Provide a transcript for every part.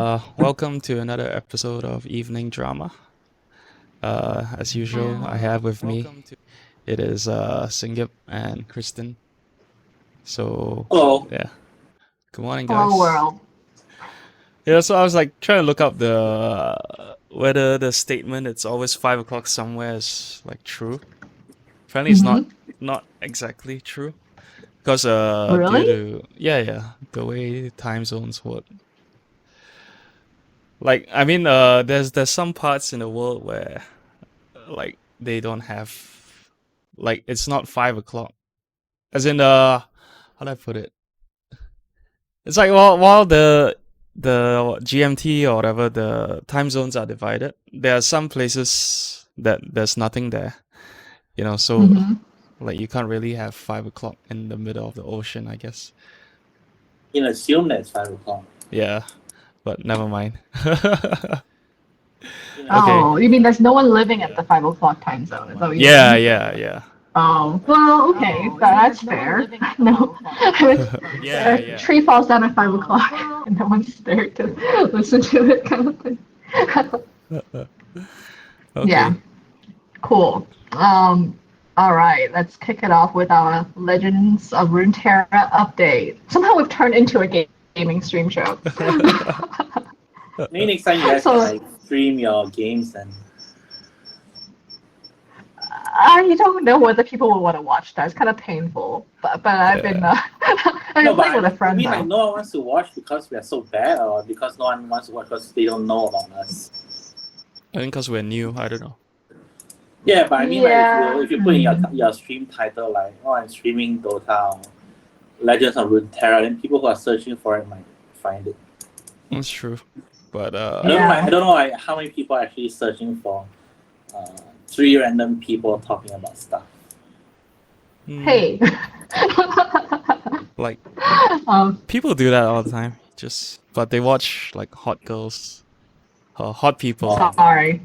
Welcome to another episode of Evening Drama. As usual, I have with me it is Singip and Kristen. So Hello. yeah, good morning, Hello guys. world. Yeah, so I was like trying to look up whether the statement "it's always 5 o'clock somewhere" is like true. Apparently, it's not exactly true because due Really? to the way time zones work. Like I mean, there's some parts in the world where like they don't have like it's not 5 o'clock. As in how do I put it? It's like while the GMT or whatever the time zones are divided, there are some places that there's nothing there. You know, so like you can't really have 5 o'clock in the middle of the ocean, I guess. You assume that it's 5 o'clock. Yeah, but never mind. Oh, you mean there's no one living at the 5 o'clock time zone? Is that what you Yeah, mean? yeah. Oh, well, okay, that's fair. No, a tree falls down at 5 o'clock and no one's there to listen to it, kind of thing. Okay. Yeah, cool. All right, let's kick it off with our Legends of Runeterra update. Somehow we've turned into a gaming stream show. Maybe next time you guys So- can like stream your games and I don't know whether people will want to watch that. It's kind of painful, but I've been I've been playing with a friend I mean though. like no one wants to watch because we are so bad or because no one wants to watch because they don't know about us. I think because we're new, I don't know. Yeah, but I mean Yeah. like if you put in your stream title like I'm streaming Dota or Legends of Runeterra, then people who are searching for it might find it. That's true. But I don't know like, how many people are actually searching for 3 random people talking about stuff. Hey. Like um, people do that all the time. But they watch like hot girls, hot people. sorry.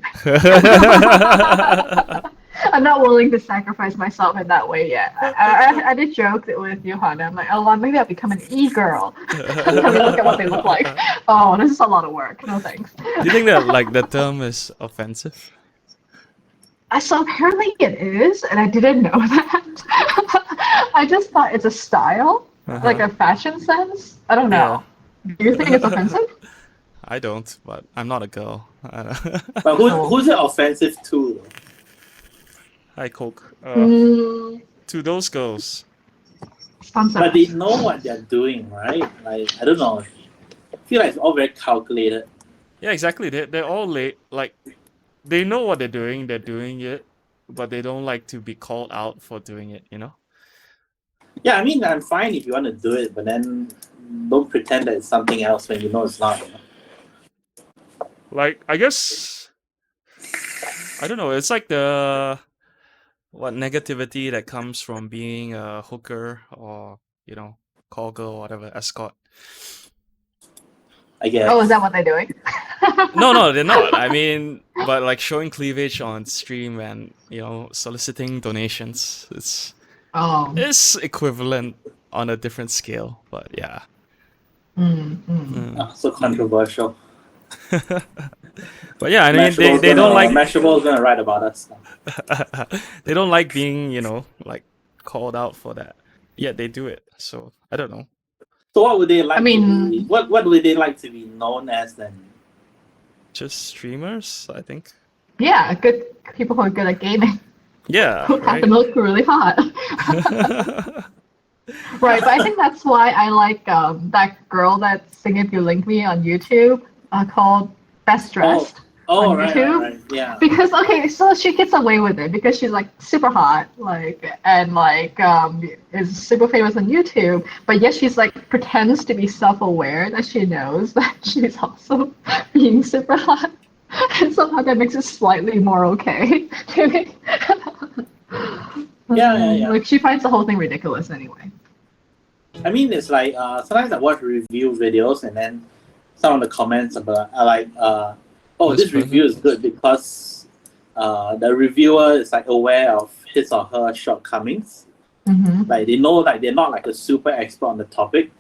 I'm not willing to sacrifice myself in that way yet. I did joke with Johanna. I'm like, oh, maybe I'll become an e-girl. Let me look at what they look like. Oh, this is a lot of work. No thanks. Do you think that like the term is offensive? So apparently it is, and I didn't know that. I just thought it's a style, like a fashion sense. I don't know. Do you think it's offensive? I don't, but I'm not a girl. But who's it offensive to? Hi, Coke. Mm, To those girls. sponsor. But they know what they're doing, right? Like I don't know. I feel like it's all very calculated. Yeah, exactly. They're all late. Like they know what they're doing it, but they don't like to be called out for doing it. You know. Yeah, I mean I'm fine if you want to do it, but then don't pretend that it's something else when you know it's not. You know? Like I guess I don't know. It's like the negativity that comes from being a hooker or call girl or whatever, escort. I guess. Oh, is that what they're doing? No, they're not. I mean, but like showing cleavage on stream and soliciting donations, it's equivalent on a different scale. But yeah. So controversial. But yeah, I mean, they don't like Mashable is gonna write about us. they don't like being like called out for that. Yet they do it. So I don't know. So what would they like? I mean- to be, what would they like to be known as then? Just streamers, I think. Yeah, good people who are good at gaming. Yeah, Who happen right. to look really hot. Right, but I think that's why I like that girl that Singip you linked me on YouTube called Best Dressed on right, YouTube. right, yeah. Because so she gets away with it because she's like super hot, is super famous on YouTube, but yet she's like pretends to be self-aware that she knows that she's also being super hot. And somehow that makes it slightly more okay to me. Yeah. Like she finds the whole thing ridiculous anyway. I mean, it's like sometimes I watch review videos and then some of the comments are like, this review is good because the reviewer is like aware of his or her shortcomings. Like they know like they're not like a super expert on the topic,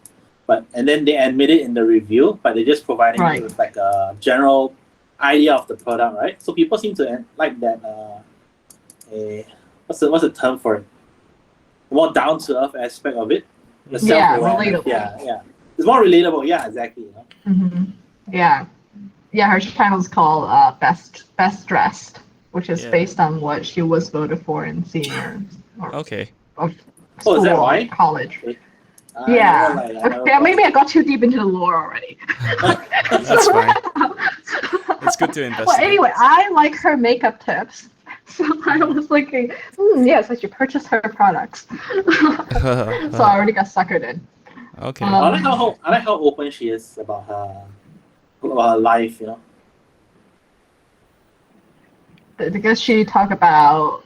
and then they admit it in the review, but they're just providing Right. you with like a general idea of the product, right? So people seem to like that. What's the term for it? The more down to earth aspect of it. The Yeah, self-awareness. relatable. Yeah. It's more relatable. Yeah, exactly. You know? Mm-hmm. Yeah. Yeah, her channel's called Best Dressed, which is Yeah. based on what she was voted for in senior or Okay. of Oh, is school that or why? college. I Yeah. never, like, I never Okay, maybe I got too deep into the lore already. That's fine. It's good to investigate. Well, anyway, I like her makeup tips. So I was thinking, yes, I should purchase her products. So I already got suckered in. Okay. I like how open she is about her life. You know. Because she talked about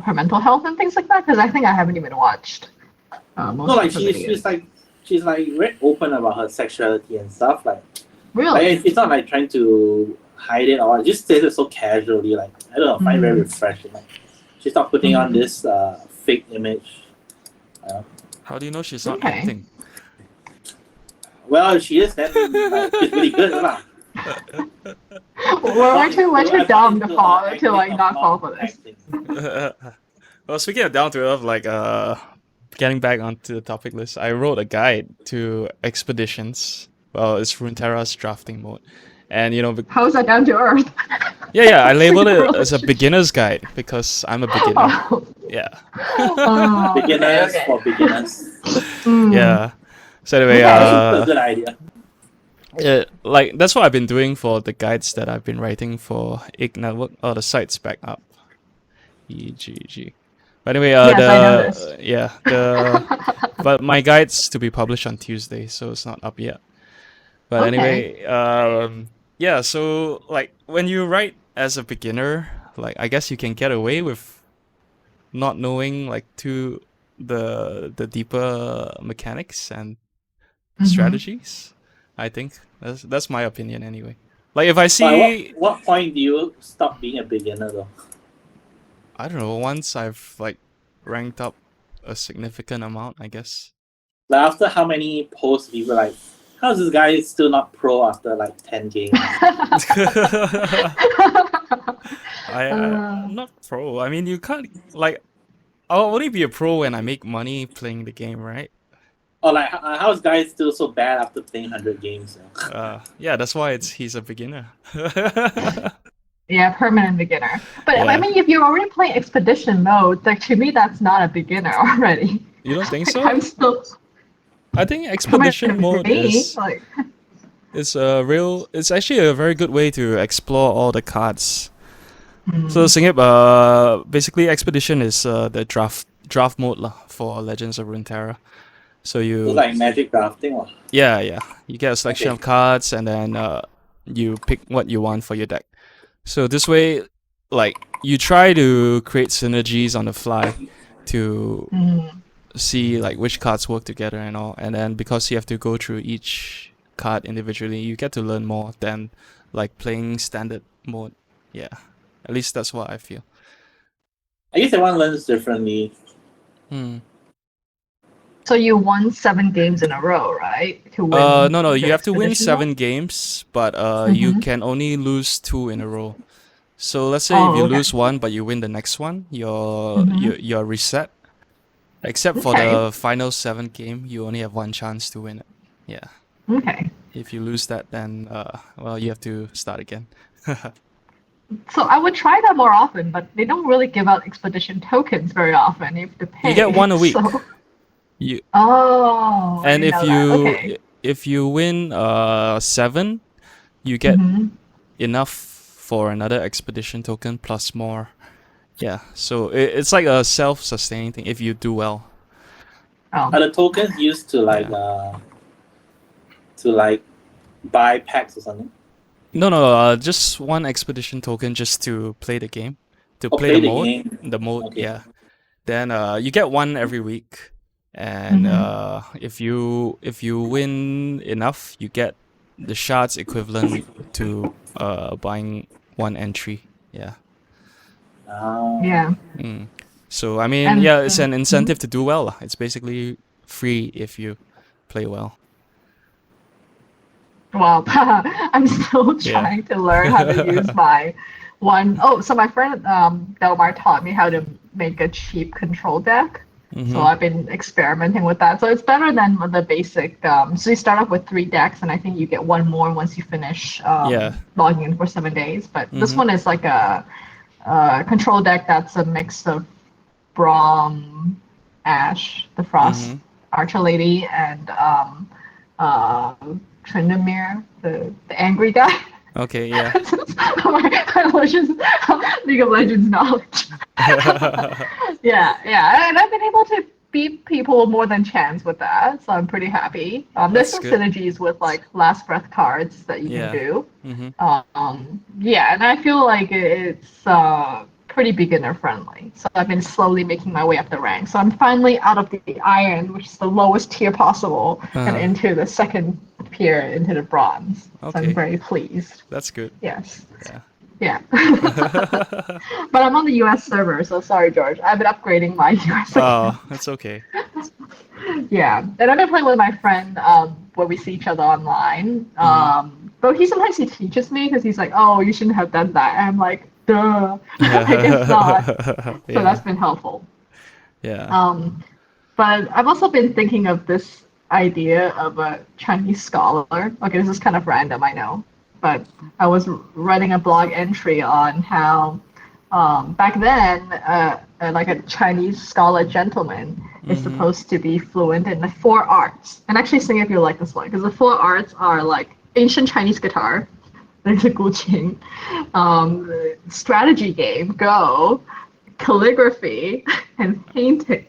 her mental health and things like that. Because I think I haven't even watched most No, like of her videos. she's like very open about her sexuality and stuff. Like Really? it's not like trying to hide it or just says it so casually. Like I don't know, I find it very refreshing. Like she's not putting on this fake image. How do you know she's not Okay. acting? Well, she is. Then like, she's really good, lah. We're too dumb to fall acting to like of not fall for this. acting. Well, speaking of down to earth, like getting back onto the topic list, I wrote a guide to expeditions. Well, it's runeterra's drafting mode, and you know, How's that down to earth? yeah, I labeled it as a beginner's guide because I'm a beginner. Oh. Yeah, Beginners okay. for beginners. yeah. So anyway, That's a good idea. yeah, like that's what I've been doing for the guides that I've been writing for Ig Network. Oh, the site's back up. EGG. But anyway, Yes, I noticed. but my guide's to be published on Tuesday, so it's not up yet. But Okay. anyway, yeah. So like when you write as a beginner, like I guess you can get away with not knowing like the deeper mechanics and strategies. I think that's my opinion anyway. Like if I But see, what point do you stop being a beginner though? I don't know, once I've like ranked up a significant amount, I guess. Like after how many posts people like, how's this guy still not pro after like 10 games? I'm not pro. I mean, you can't like. I'll only be a pro when I make money playing the game, right? Or like, how's guy still so bad after playing 100 games? Yeah, that's why he's a beginner. Yeah, permanent beginner. But I Yeah. mean, if you're already playing expedition mode, like to me, that's not a beginner already. You don't think Like, so? I'm still I think expedition permanent mode for me. is Like, it's actually a very good way to explore all the cards. Hmm. So Singip, basically expedition is the draft mode lah for Legends of Runeterra. So you It's like magic drafting. Or... yeah, you get a selection Okay. of cards and then you pick what you want for your deck. So this way, like you try to create synergies on the fly to see like which cards work together and all, and then because you have to go through each card individually, you get to learn more than like playing standard mode. Yeah, at least that's what I feel. I guess everyone learns differently. So you won 7 games in a row, right? To win. No, you the have to win expedition 7 mode? games, but you can only lose 2 in a row. So let's say Oh, if you okay. lose one but you win the next one, you're reset. Except for Okay. the final 7th game, you only have one chance to win it. Yeah. Okay. If you lose that, then well, you have to start again. So I would try that more often, but they don't really give out expedition tokens very often. You have to pay. You get 1 a week. So... You Oh. I and didn't if know you that. Okay. if you win 7, you get enough for another expedition token plus more. Yeah, so it's like a self-sustaining thing if you do well. Oh. Are the tokens used to like buy packs or something? No, just 1 expedition token just to play the game, to play the mode. Game. The mode, Okay. yeah. Then you get 1 every week, and if you win enough, you get the shards equivalent to buying 1 entry. Yeah. Yeah. So I mean, And- yeah, it's an incentive to do well lah. It's basically free if you play well. Well, I'm still Yeah. trying to learn how to use my one. Oh, so my friend Delmar taught me how to make a cheap control deck. So I've been experimenting with that. So it's better than the basic. So you start off with 3 decks, and I think you get one more once you finish Yeah. logging in for 7 days. But this one is like a control deck that's a mix of Braum, Ash, the Frost Archer Lady, and Tryndamere, the angry guy. Okay, yeah. my League of Legends knowledge. Yeah, and I've been able to beat people more than chance with that, so I'm pretty happy. There's That's some good. synergies with like last breath cards that you Yeah. can do. Mm-hmm. Yeah, and I feel like it's pretty beginner friendly. So I've been slowly making my way up the ranks. So I'm finally out of the iron, which is the lowest tier possible, and into the second tier, into the bronze. So Okay. I'm very pleased. That's good. Yes. Yeah. Yeah. But I'm on the US server, so sorry, George. I've been upgrading my US account. Oh, that's okay. Yeah, and I've been playing with my friend where we see each other online. But sometimes he teaches me because he's like, "Oh, you shouldn't have done that." And I'm like, "Duh, I guess not." So that's been helpful. Yeah. But I've also been thinking of this idea of a Chinese scholar. Okay, this is kind of random, I know, but I was writing a blog entry on how back then, like a Chinese scholar gentleman is supposed to be fluent in the 4 arts. And actually, seeing if you like this one, because the 4 arts are like ancient Chinese guitar, there's a guqing, strategy game, Go, calligraphy, and painting.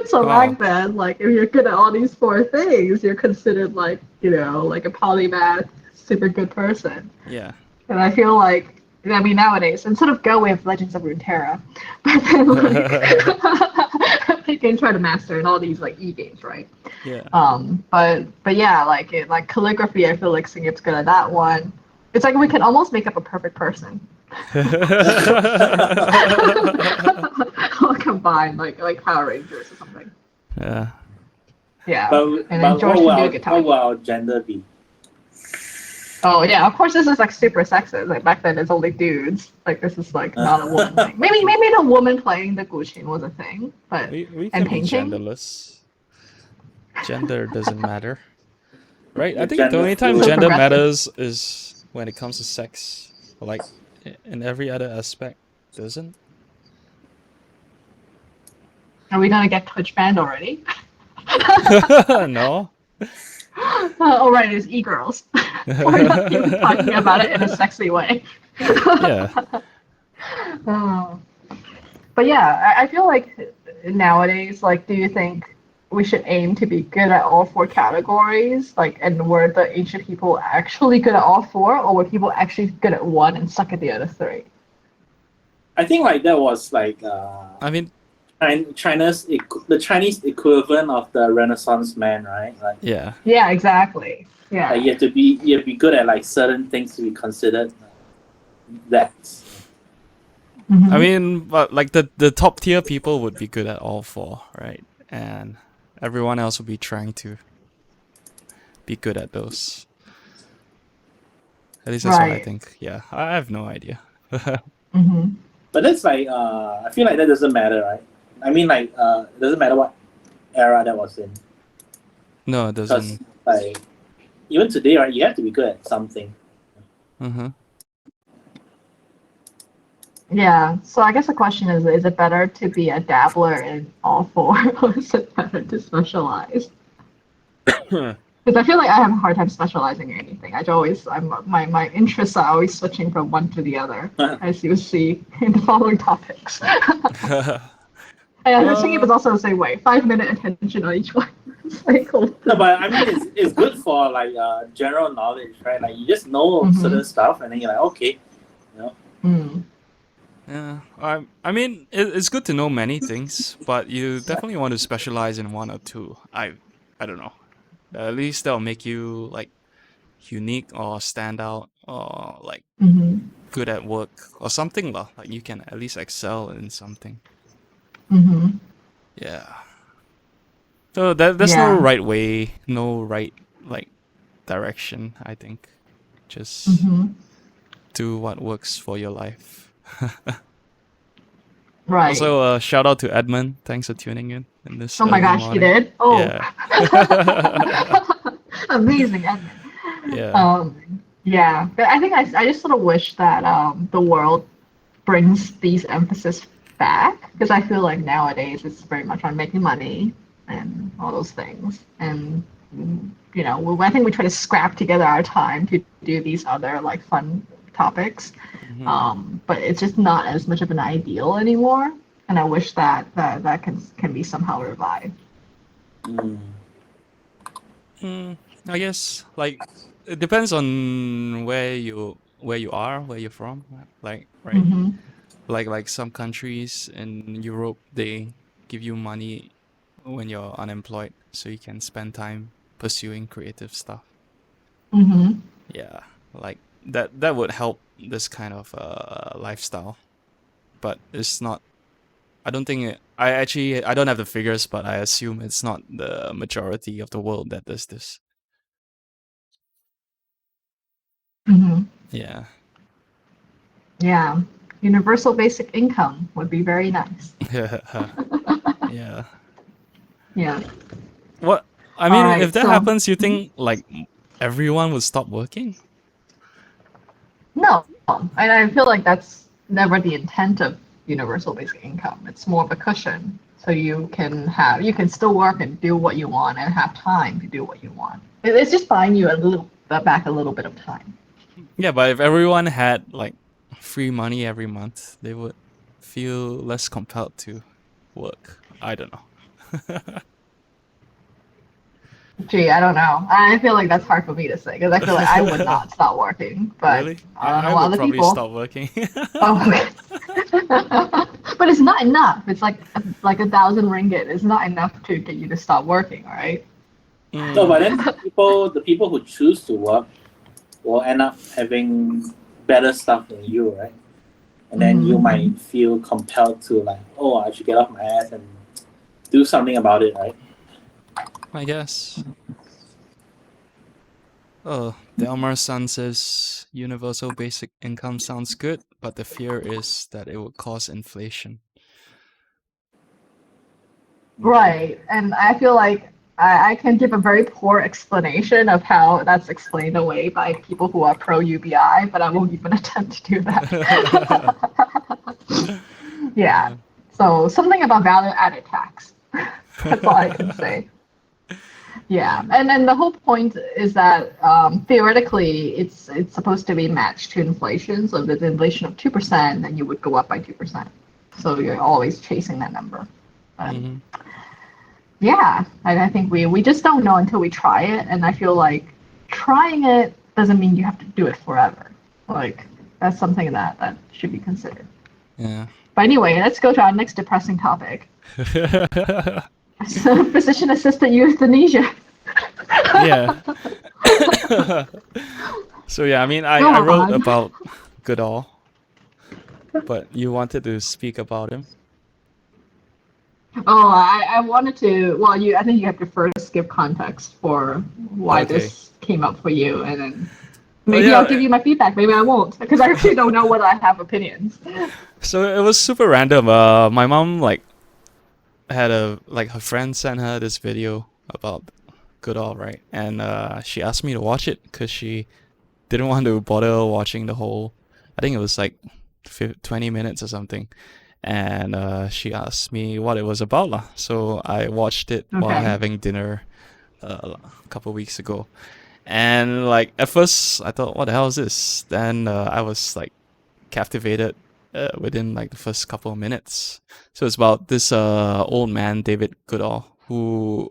So back then, like if you're good at all these 4 things, you're considered like, like a polymath, super good person. Yeah. And I feel like, I mean, nowadays, instead of Go, we have Legends of Runeterra. But then, like, you can try to master in all these, like, e-games, right? Yeah. But yeah, like calligraphy, I feel like Singip's good at that one. It's like we can almost make up a perfect person. All combined, like Power Rangers or something. Yeah. Yeah. But then George can do a guitar. what will our gender be? Oh yeah, of course this is like super sexist. Like back then it's only dudes. Like this is like not a woman thing. Maybe the woman playing the guqing was a thing, but We and can be painting. genderless. Gender doesn't matter. Right? I You're think the gender only time fluid. gender Progressive. matters is when it comes to sex. Like in every other aspect doesn't. Are we gonna get Twitch banned already? No. Oh right, it's e-girls. We're not even talking about it in a sexy way. Yeah. But yeah, I feel like nowadays, like, do you think we should aim to be good at all 4 categories? Like, and were the ancient people actually good at all 4, or were people actually good at 1 and suck at the other 3? I think like that was like I mean, the Chinese equivalent of the Renaissance man, right? Like yeah. Yeah, exactly. Yeah. you have to be good at like certain things to be considered that. I mean, but like the top tier people would be good at all 4, right? And everyone else would be trying to be good at those. At least that's what I Right. think. Yeah, I have no idea. But that's like I feel like that doesn't matter, right? I mean, like it doesn't matter what era that was in, No, it because doesn't. like even today, right, you have to be good at something. Yeah. So I guess the question is it better to be a dabbler in all 4, or is it better to specialize? Because I feel like I have a hard time specializing in anything. My interests are always switching from one to the other, as you see in the following topics. And I think it was also the same way. 5-minute attention on each one. It's like, No, but I mean, it's good for like general knowledge, right? Like you just know certain stuff, and then you're like, okay, Yeah, I mean, it's good to know many things, but you definitely want to specialize in 1 or 2. I don't know. At least that'll make you like unique or stand out or like good at work or something lah. Like you can at least excel in something. Yeah. So there's no Yeah. right way, no right like direction. I think just Mm-hmm. do what works for your life. Right. Also, shout out to Edmund. Thanks for tuning in this Oh my early gosh, he morning. did? Oh. Yeah. Amazing, Edmund. Yeah. Yeah, but I think I just sort of wish that the world brings these emphasis back because I feel like nowadays it's very much on making money and all those things. And I think we try to scrap together our time to do these other like fun topics, Mhm. but it's just not as much of an ideal anymore. And I wish that can be somehow revived. Mm. I guess like it depends on where you are, where you're from. Like right, Mm-hmm. like some countries in Europe they give you money when you're unemployed, so you can spend time pursuing creative stuff. Mm-hmm. Yeah, like that would help this kind of lifestyle, but it's not. I don't think I don't have the figures, but I assume it's not the majority of the world that does this. Mm-hmm. Yeah. Yeah. Universal basic income would be very nice. Yeah. Yeah. What I All mean, if right. that So happens, you think like everyone would stop working? no, and I feel like that's never the intent of universal basic income. It's more of a cushion, so you can still work and do what you want and have time to do what you want. It's just buying you a little bit of time. Yeah, but if everyone had like free money every month, they would feel less compelled to work. I don't know. Gee, I don't know. I feel like that's hard for me to say because I feel like I would not stop working, but Really? I don't know I what would other probably people. stop working. Oh, okay. But it's not enough. It's like 1,000 ringgit. It's not enough to get you to stop working, all right? No, Mm, but then the people who choose to work will end up having better stuff than you, right? And then you Mm-hmm. might feel compelled to like, oh, I should get off my ass and do something about it, right? I guess. Oh, Delmar Sun says universal basic income sounds good, but the fear is that it would cause inflation. Right. And I feel like I can give a very poor explanation of how that's explained away by people who are pro UBI, but I won't even attempt to do that. Yeah. Yeah. So something about value added tax. That's all I can say. Yeah, and then the whole point is that theoretically it's supposed to be matched to inflation. So if there's inflation of 2%, then you would go up by 2%. So you're always chasing that number. But Hmm. yeah, I think we just don't know until we try it, and I feel like trying it doesn't mean you have to do it forever. Like that's something that should be considered. Yeah. But anyway, let's go to our next depressing topic. Physician assisted euthanasia. Yeah. So yeah, I mean, Go I wrote on. about Goodall, but you wanted to speak about him. Oh, I wanted to. Well, I think you have to first give context for why Okay. this came up for you, and then Well, maybe I'll give you my feedback. Maybe I won't, because I actually don't know whether I have opinions. so it was super random. My mom like had her friend sent her this video about Goodall, right? And she asked me to watch it because she didn't want to bother watching the whole. I think it was like 20 minutes or something. And she asked me what it was about lah. So I watched it while Okay. having dinner a couple weeks ago. And like at first I thought, what the hell is this? Then I was like captivated within like the first couple of minutes. So it's about this old man, David Goodall, who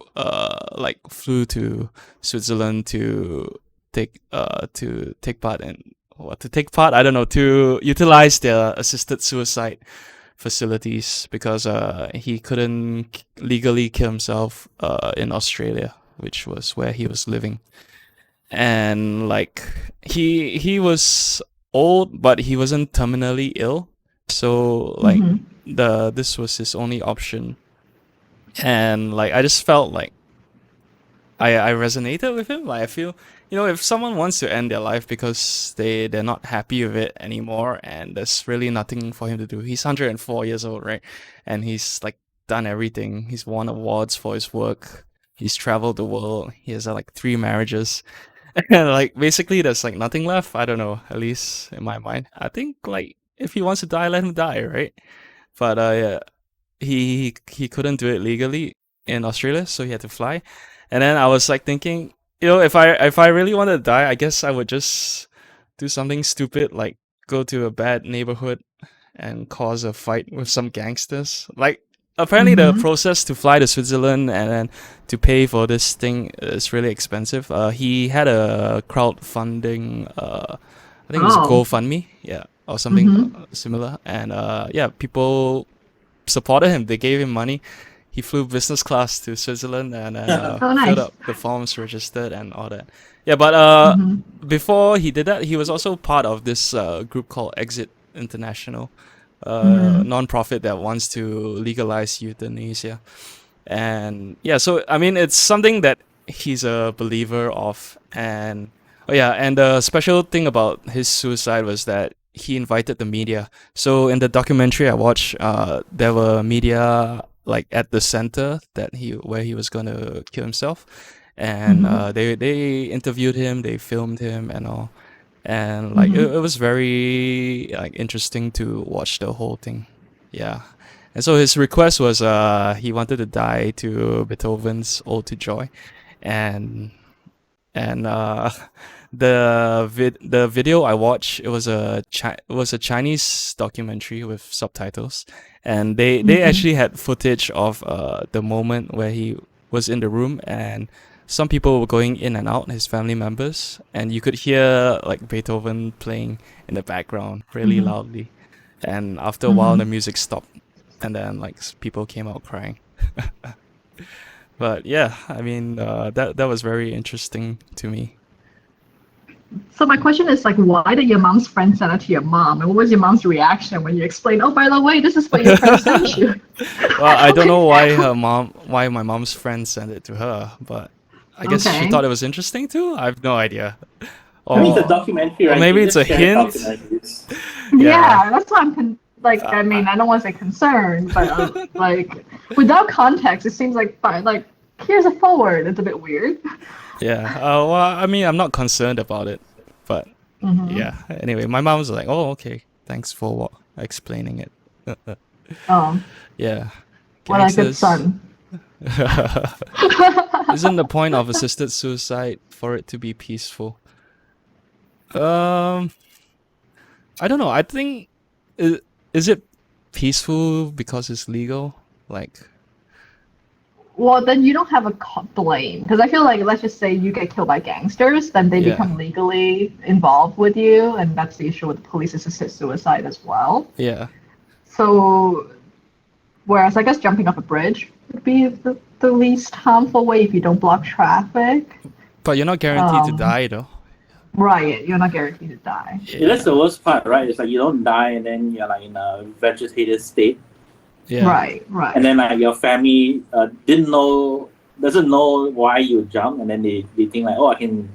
like flew to Switzerland to take part in what to take part, I don't know, to utilize their assisted suicide facilities because he couldn't legally kill himself in Australia, which was where he was living. And like he was old, but he wasn't terminally ill, so like Mm-hmm. this was his only option. And like I just felt like I resonated with him. Like I feel, if someone wants to end their life because they're not happy with it anymore, and there's really nothing for him to do. He's 104 years old, right? And he's like done everything. He's won awards for his work. He's traveled the world. He has like 3 marriages. And like basically there's like nothing left. I don't know, at least in my mind. I think like if he wants to die, let him die, right? But yeah, he couldn't do it legally in Australia, so he had to fly. And then I was like thinking, if I really wanted to die, I guess I would just do something stupid like go to a bad neighborhood and cause a fight with some gangsters. Like apparently the process to fly to Switzerland and then to pay for this thing is really expensive. He had a crowdfunding, I think it was Oh. GoFundMe, yeah, or something similar. And yeah, people supported him. They gave him money. He flew business class to Switzerland and Oh, filled nice. up the forms, registered, and all that. Yeah, but before he did that, he was also part of this group called Exit International, non-profit that wants to legalize euthanasia. And yeah, so I mean, it's something that he's a believer of. And oh yeah, and the special thing about his suicide was that he invited the media. So in the documentary I watched, there were media like at the center where he was gonna kill himself, and they interviewed him, they filmed him and all, and like it was very like interesting to watch the whole thing. Yeah. And so his request was he wanted to die to Beethoven's Ode to Joy, and the video I watched, it was a Chinese documentary with subtitles, and they actually had footage of the moment where he was in the room, and some people were going in and out, his family members, and you could hear like Beethoven playing in the background really loudly, and after a while the music stopped, and then like people came out crying. But yeah, I mean that was very interesting to me. So my question is like, why did your mom's friend send it to your mom? And what was your mom's reaction when you explained, oh, by the way, this is what your friend sent you? Well, I don't know why my mom's friend sent it to her, but I guess she Okay. thought it was interesting too. I have no idea. I mean, it's a Or documentary, or right? maybe You it's a just share hint. documentaries. Yeah, that's why I'm I mean, I don't want to say concerned, but like without context, it seems like fine. Like here's a forward. It's a bit weird. Yeah. Well, I mean, I'm not concerned about it, but yeah. Anyway, my mom was like, "Oh, okay. Thanks for explaining it." Oh, Yeah. what a good Gangsters. son. Isn't the point of assisted suicide for it to be peaceful? I don't know. I think is it peaceful because it's legal? Like, Well, then you don't have a blame because I feel like let's just say you get killed by gangsters, then they Yeah. become legally involved with you, and that's the issue with police assisted suicide as well. yeah. So, whereas I guess jumping off a bridge would be the least harmful way if you don't block traffic. But you're not guaranteed to die though. Right, you're not guaranteed to die. Yeah, that's the worst part, right? It's like you don't die and then you're like in a vegetated state. Yeah. Right, right. And then like your family doesn't know why you jump, and then they think like, oh, I can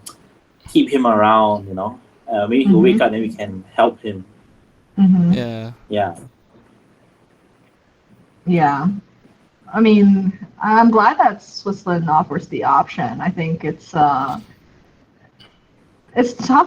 keep him around, maybe he'll wake up and then we can help him. Yeah. Yeah. Yeah. I mean, I'm glad that Switzerland offers the option. I think it's tough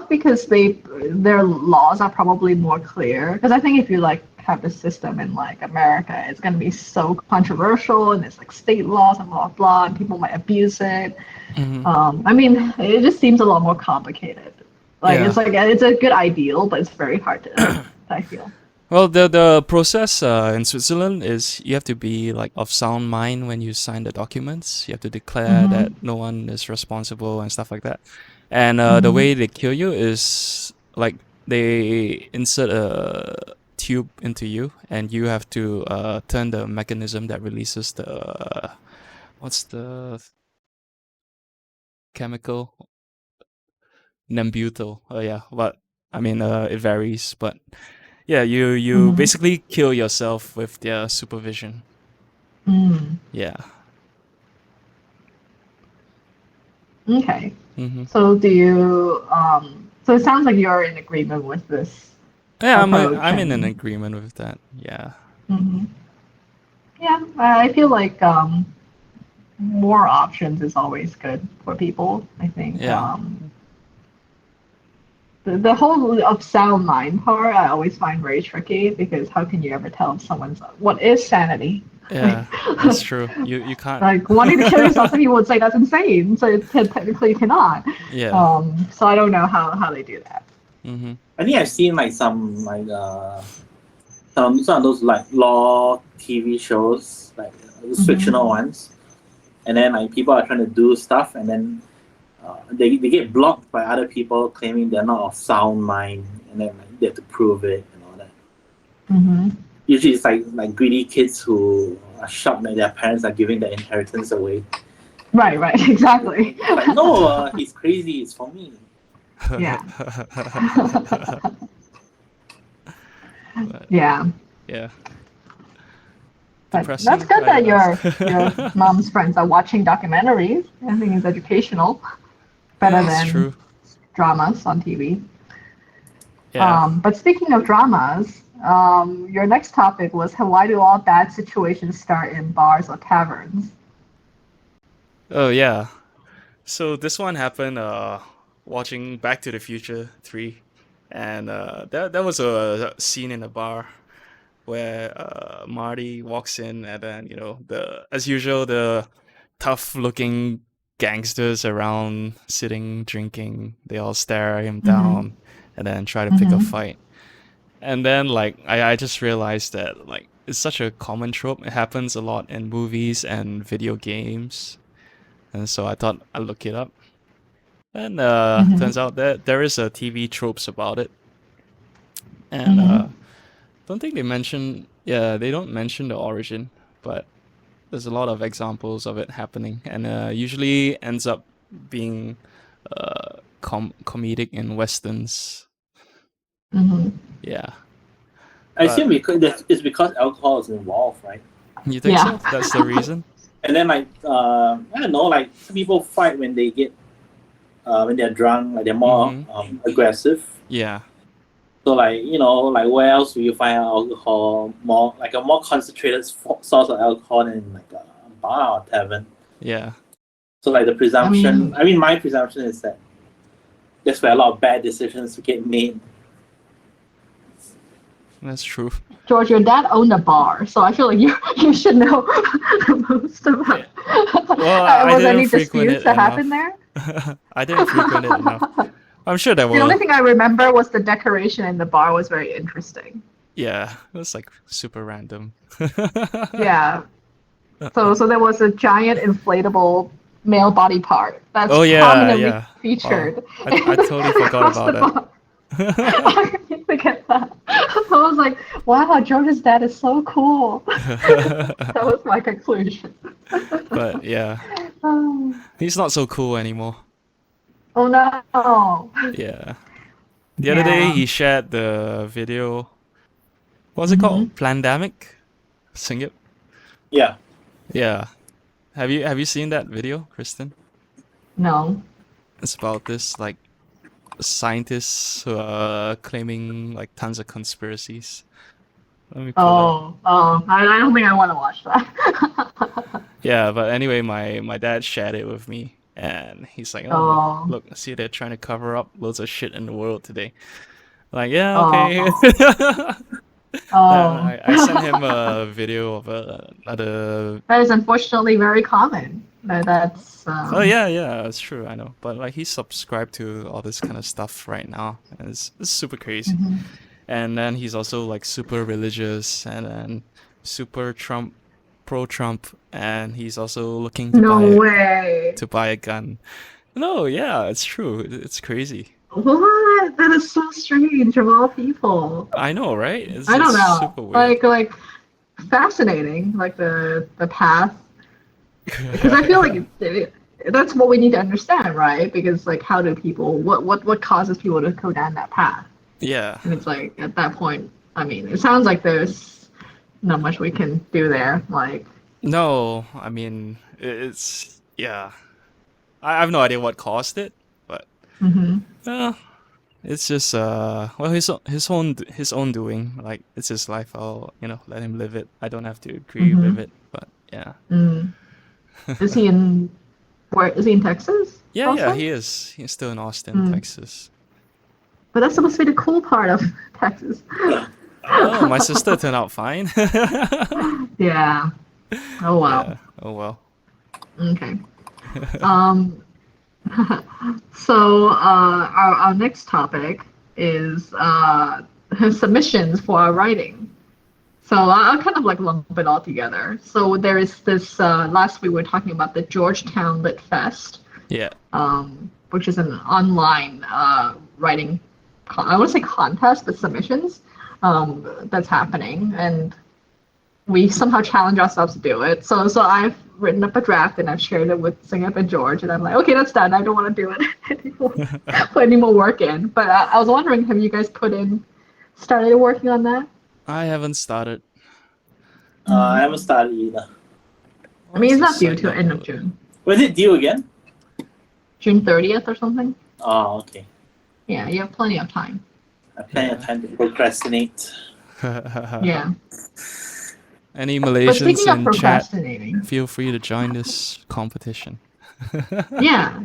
because their laws are probably more clear. Because I think if you like have the system in like America, it's going to be so controversial, and it's like state laws and blah blah, and people might abuse it. I mean, it just seems a lot more complicated. Like Yeah. it's a good ideal, but it's very hard to. I feel. Well, the process in Switzerland is you have to be like of sound mind when you sign the documents. You have to declare that no one is responsible and stuff like that. And the way they kill you is like they insert a tube into you, and you have to turn the mechanism that releases the what's the chemical? Nembutal. Oh yeah, but I mean it varies, but yeah, you basically kill yourself with their supervision. Yeah. Okay. Hmm. So do you so it sounds like you're in agreement with this Yeah, approach I'm in an and agreement with that. Yeah. hmm yeah, I feel like more options is always good for people. I think Yeah. the whole of sound mind part I always find very tricky because how can you ever tell if someone's what is sanity? Yeah, Like, that's true. You can't. like wanting to kill yourself, some people would say that's insane. So technically you cannot. Yeah. So I don't know how they do that. Hmm. I think I've seen like some of those like law TV shows, like fictional ones, and then like people are trying to do stuff, and then they get blocked by other people claiming they're not of sound mind, and then like, they have to prove it and all that. Mm-hmm. Usually, it's like greedy kids who are shocked that their parents are giving their inheritance away. Right, right, exactly. It's like, no, he's crazy. It's for me. Yeah. But Yeah. yeah, But that's depressing. good I that don't know. your mom's friends are watching documentaries. I think it's educational, better Yeah, it's than true. dramas on TV. Yeah. But speaking of dramas, your next topic was why do all bad situations start in bars or taverns? Oh yeah. So this one happened watching Back to the Future 3, and there was a scene in a bar where Marty walks in, and then the as usual the tough looking gangsters around sitting drinking, they all stare him Mm-hmm. down and then try to pick a Mm-hmm. fight. And then like I just realized that like it's such a common trope. It happens a lot in movies and video games. And so I thought I'd look it up. And Mm-hmm. turns out that there is a TV tropes about it. And Mm-hmm. don't think they mention, yeah, they don't mention the origin, but there's a lot of examples of it happening, and usually ends up being comedic in westerns. Mm-hmm. Yeah, I but assume it's because alcohol is involved, right? you think Yeah. so? That's the reason? And then like I don't know, like some people fight when they get when they're drunk, like they're more Mm-hmm. aggressive. Yeah, So like like where else will you find alcohol more like a more concentrated source of alcohol than like a bar or tavern? yeah, So like the I presumption, mean, I mean my presumption is that that's where a lot of bad decisions get made. that's true. George, your dad owned a bar, so I feel like you should know the most about. Yeah. Well, I Was didn't any frequent disputes it that happened enough. there? I didn't frequent it enough. I'm sure there The only were. thing I remember was the decoration in the bar was very interesting. Yeah, it was like super random. Yeah. So there was a giant inflatable male body part that's Oh yeah, prominently yeah. Wow, featured I totally forgot across the about it. bar. I didn't forget that. I was like, wow, George's dad is so cool. That was my conclusion. But yeah, Oh, he's not so cool anymore. oh no. Yeah. The other day Yeah. he shared the video. What's it Hmm. called? Plandemic? Sing it. Yeah. Yeah. Have you seen that video, Kristen? No. It's about this like scientists who are claiming like tons of conspiracies. Let me pull it. Oh. I don't think I want to watch that. Yeah, but anyway, my dad shared it with me, and he's like, "Oh, look, Oh. look, see, they're trying to cover up loads of shit in the world today." Like, yeah, okay. Oh. Then Oh. I sent him a video of another. That is unfortunately very common. That's Oh yeah, yeah, it's true, I know. But like he's subscribed to all this kind of stuff right now, and it's super crazy. mhm. And then he's also like super religious, and then super pro Trump, and he's also looking to No way. buy a gun. No, yeah, it's true. It's crazy. What? That is so strange of all people. I know, right? It's I don't it's know. super weird. Like fascinating, like the path. Because I feel like that's what we need to understand, right? Because like how do people what causes people to go down that path? Yeah. And it's like at that point, I mean, it sounds like there's not much we can do there. Like No, I mean it's yeah. I have no idea what caused it, but it's just well, his own doing. Like, it's his life. I'll let him live it. I don't have to agree with it. But yeah. Is he in where? Is he in Texas? Yeah, also? he is. He's still in Austin, Texas. But that's supposed to be the cool part of Texas. Oh, my sister turned out fine. Yeah. Oh wow. Yeah. Oh well. Okay. So our next topic is submissions for our writing. So I'll kind of like lump it all together. So there is this last week we were talking about the Georgetown Lit Fest. Yeah. Which is an online writing, I wouldn't say contest, but submissions that's happening, and we somehow challenge ourselves to do it. So I've written up a draft and I've shared it with Singap and George, and I'm like, okay, that's done. I don't want to do it anymore. Put any more work in. But I was wondering, have you guys started working on that? I haven't started. I haven't started either. I mean, it's not due till end of June. Was it due again? June 30th or something? Oh, okay. Yeah, you have plenty of time. I have plenty of time to procrastinate. Yeah. Any But Malaysians speaking of in chat, procrastinating, feel free to join this competition. yeah.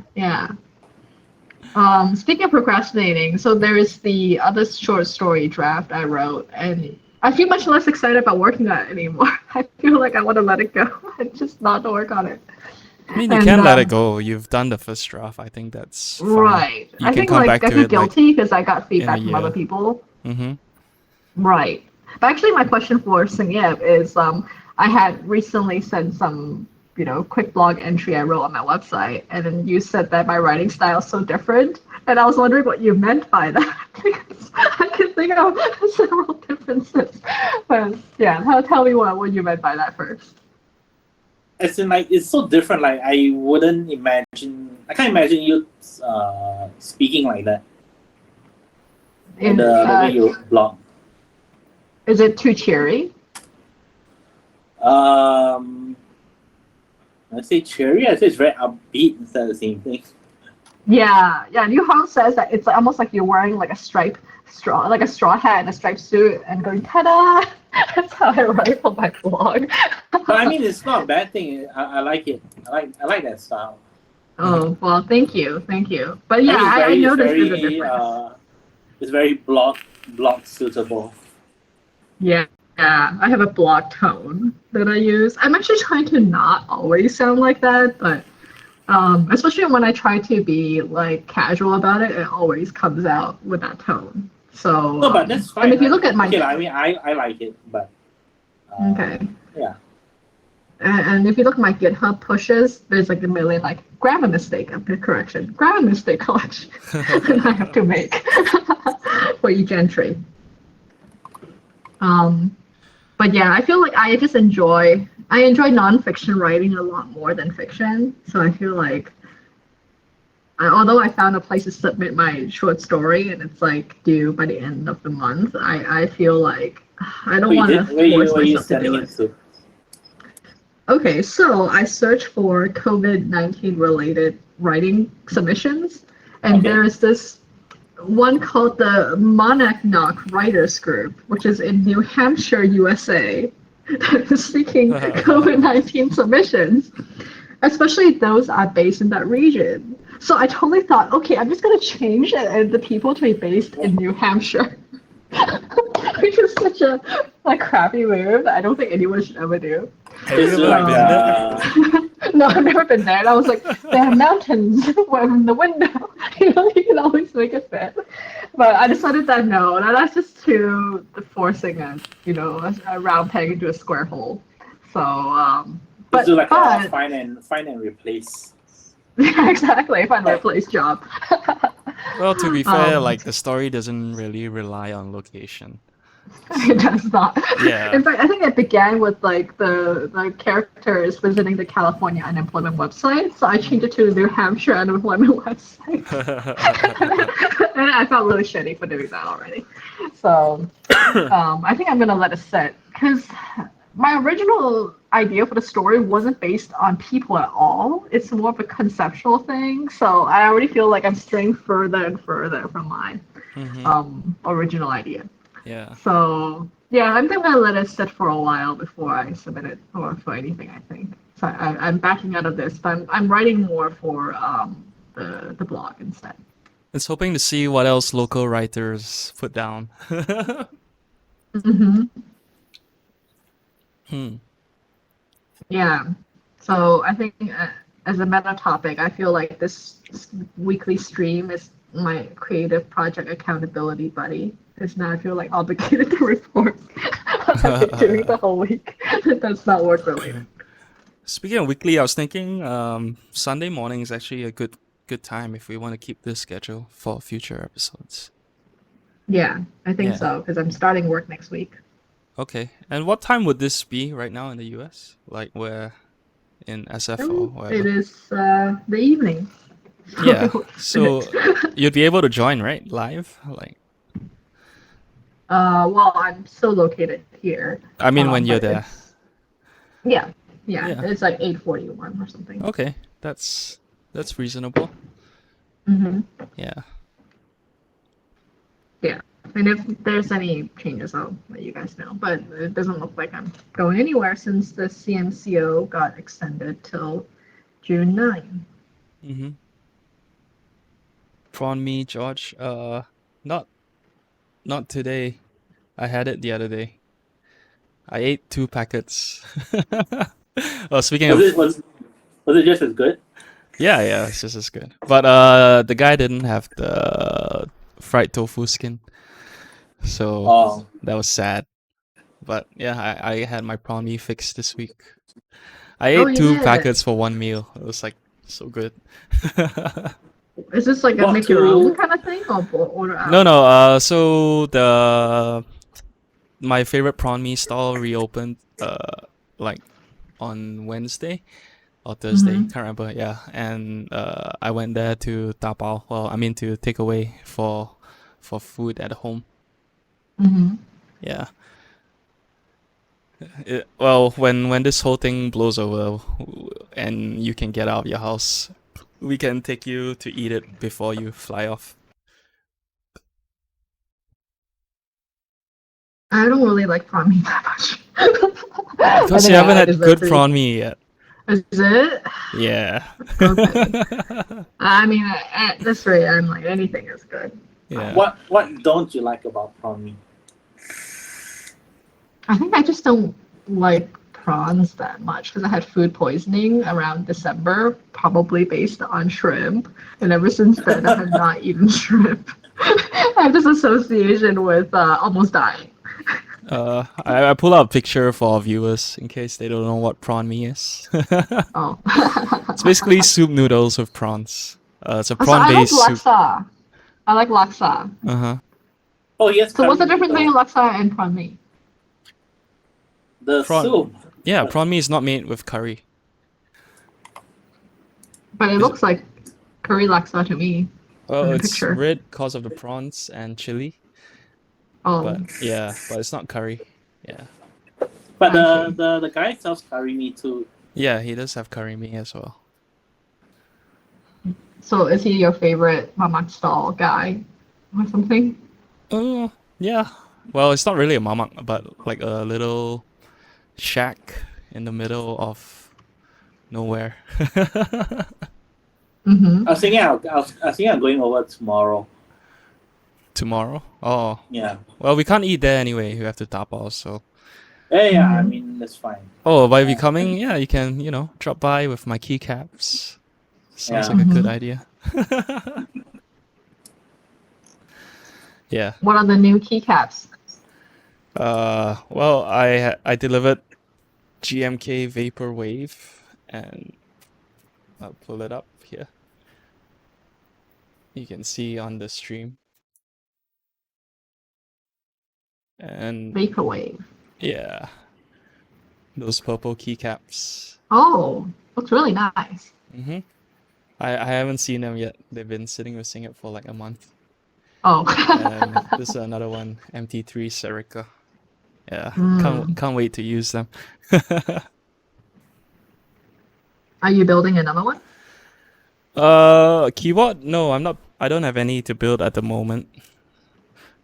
Speaking of procrastinating, so there is the other short story draft I wrote, and I feel much less excited about working on it anymore. I feel like I want to let it go and just not work on it. I mean, you can let it go. You've done the first draft. I think that's fine. Right. You I can think come like back I to feel it guilty because I got feedback in a from other year. people. Mm-hmm. Right. But actually, my question for Singyeop is, I had recently sent some, quick blog entry I wrote on my website, and then you said that my writing style is so different, and I was wondering what you meant by that, because I could think of several differences. But yeah, tell me what you meant by that first. As in, like, it's so different. Like, I can't imagine you speaking like that. In the way you blog. Is it too cheery? I say cheery. I say it's very upbeat instead of the same thing. Yeah. New Hong says that it's almost like you're wearing like a straw hat and a striped suit and going ta-da. That's how I write for my blog. But I mean, it's not a bad thing. I like it. I like that style. Oh well, thank you. But yeah, I noticed there's a difference. It's very blog suitable. Yeah, I have a blog tone that I use. I'm actually trying to not always sound like that, but especially when I try to be like casual about it, it always comes out with that tone. So No, but that's fine. And if you look at my I mean, I like it, but okay. Yeah. And if you look at my GitHub pushes, there's like a million like grammar mistake correction that I have to make for each entry. But yeah, I feel like I enjoy nonfiction writing a lot more than fiction. So I feel like, although I found a place to submit my short story and it's like due by the end of the month, I feel like I don't want to force myself to do it. Okay, so I searched for COVID-19 related writing submissions, and there is this one called the Monadnock Writers Group, which is in New Hampshire, USA, seeking COVID-19 submissions, especially those are based in that region. So I totally thought, okay, I'm just going to change the people to be based in New Hampshire, which is such a crappy move. I don't think anyone should ever do. Have you ever been there? No, I've never been there. And I was like, there are mountains in the window. You can always make it fit. But I decided that no, that's just too forcing a round peg into a square hole. So, but do like a find and replace. Yeah, exactly. Find and replace job. Well, to be fair, like the story doesn't really rely on location. It does not. Yeah. In fact, I think it began with like the characters visiting the California unemployment website, so I changed it to the New Hampshire unemployment website, and I felt really shitty for doing that already. So I think I'm gonna let it sit because my original idea for the story wasn't based on people at all. It's more of a conceptual thing. So I already feel like I'm straying further and further from my original idea. Yeah. So yeah, I'm gonna let it sit for a while before I submit it or for anything. I think so. I'm backing out of this, but I'm writing more for the blog instead. It's hoping to see what else local writers put down. hmm Hmm. Yeah. So I think as a meta topic, I feel like this weekly stream is my creative project accountability buddy. Because now I feel like obligated to report what I've been doing the whole week. That's not work related. Speaking of weekly, I was thinking Sunday morning is actually a good time if we want to keep this schedule for future episodes. Yeah, I think Yeah. so because I'm starting work next week. Okay. And what time would this be right now in the US? Like where in SF or It wherever? is the evening. Yeah. So you'd be able to join, right? Live? Like Well, I'm still located here. I mean when you're But there. yeah, Yeah. it's like 8:41 or something. Okay. That's reasonable. Mm-hmm. Yeah. Yeah, and if there's any changes, I'll let you guys know. But it doesn't look like I'm going anywhere since the CMCO got extended till June 9. Mm-hmm. Prawn me, George. Not today. I had it the other day. I ate 2 packets. Oh, speaking Was of, it was it just as good? yeah, it's just as good. But the guy didn't have the fried tofu skin, so Oh, that was sad. But yeah, I had my prawn mee fix this week. I Oh, ate you 2 did? packets for 1 meal. It was like so good. Is this like a Bought make your own two- kind of thing or order out? No. So my favorite prawn mee stall reopened like on Wednesday or Thursday, Mm-hmm. can't remember. Yeah, and I went there to tapao. Well, I mean to take away for food at home. Mm-hmm. Yeah. Well, when this whole thing blows over and you can get out of your house, we can take you to eat it before you fly off. I don't really like prawn mee that much. I Because think you haven't I had deserve good to. prawn mee yet. Is it? Yeah. Okay. I mean, at this rate, I'm like anything is good. Yeah. what don't you like about prawn mee? I think I just don't like prawns that much because I had food poisoning around December, probably based on shrimp. And ever since then, I have not eaten shrimp. I have this association with almost dying. I pull out a picture for our viewers in case they don't know what prawn mee is. Oh. It's basically soup noodles with prawns. It's a So I like prawn-based soup. laksa. I like laksa. Uh-huh. Oh yes. So what's the curry, difference between laksa and prawn mee? the Prawn. soup? Yeah, prawn mee is not made with curry. But it Is- looks like curry laksa to me. Well, In the it's picture. red because of the prawns and chili, Oh, but it's not curry. Yeah. But I see. the guy sells curry meat too. Yeah, he does have curry mee as well. So is he your favorite mamak stall guy or something? Yeah. Well, it's not really a mamak, but like a little shack in the middle of nowhere. Mm-hmm. I was thinking I was thinking I'm going over tomorrow. Tomorrow? Oh, Yeah. well, we can't eat there anyway. We have to tapao, so. Yeah. I Mhm. mean that's fine. Oh, by you coming, yeah, you can, drop by with my keycaps. Sounds Yeah. like a good Mhm. idea. Yeah. What are the new keycaps? Well, I delivered GMK Vaporwave, and I'll pull it up here. You can see on the stream. And Vaporwave. yeah, those purple keycaps. Oh, looks really nice. Mm-hmm. I haven't seen them yet. They've been sitting with Sing It for like a month. Oh. And this is another one, MT3 Serica. Yeah, Mm. can't wait to use them. Are you building another one? Keyboard? No, I'm not. I don't have any to build at the moment.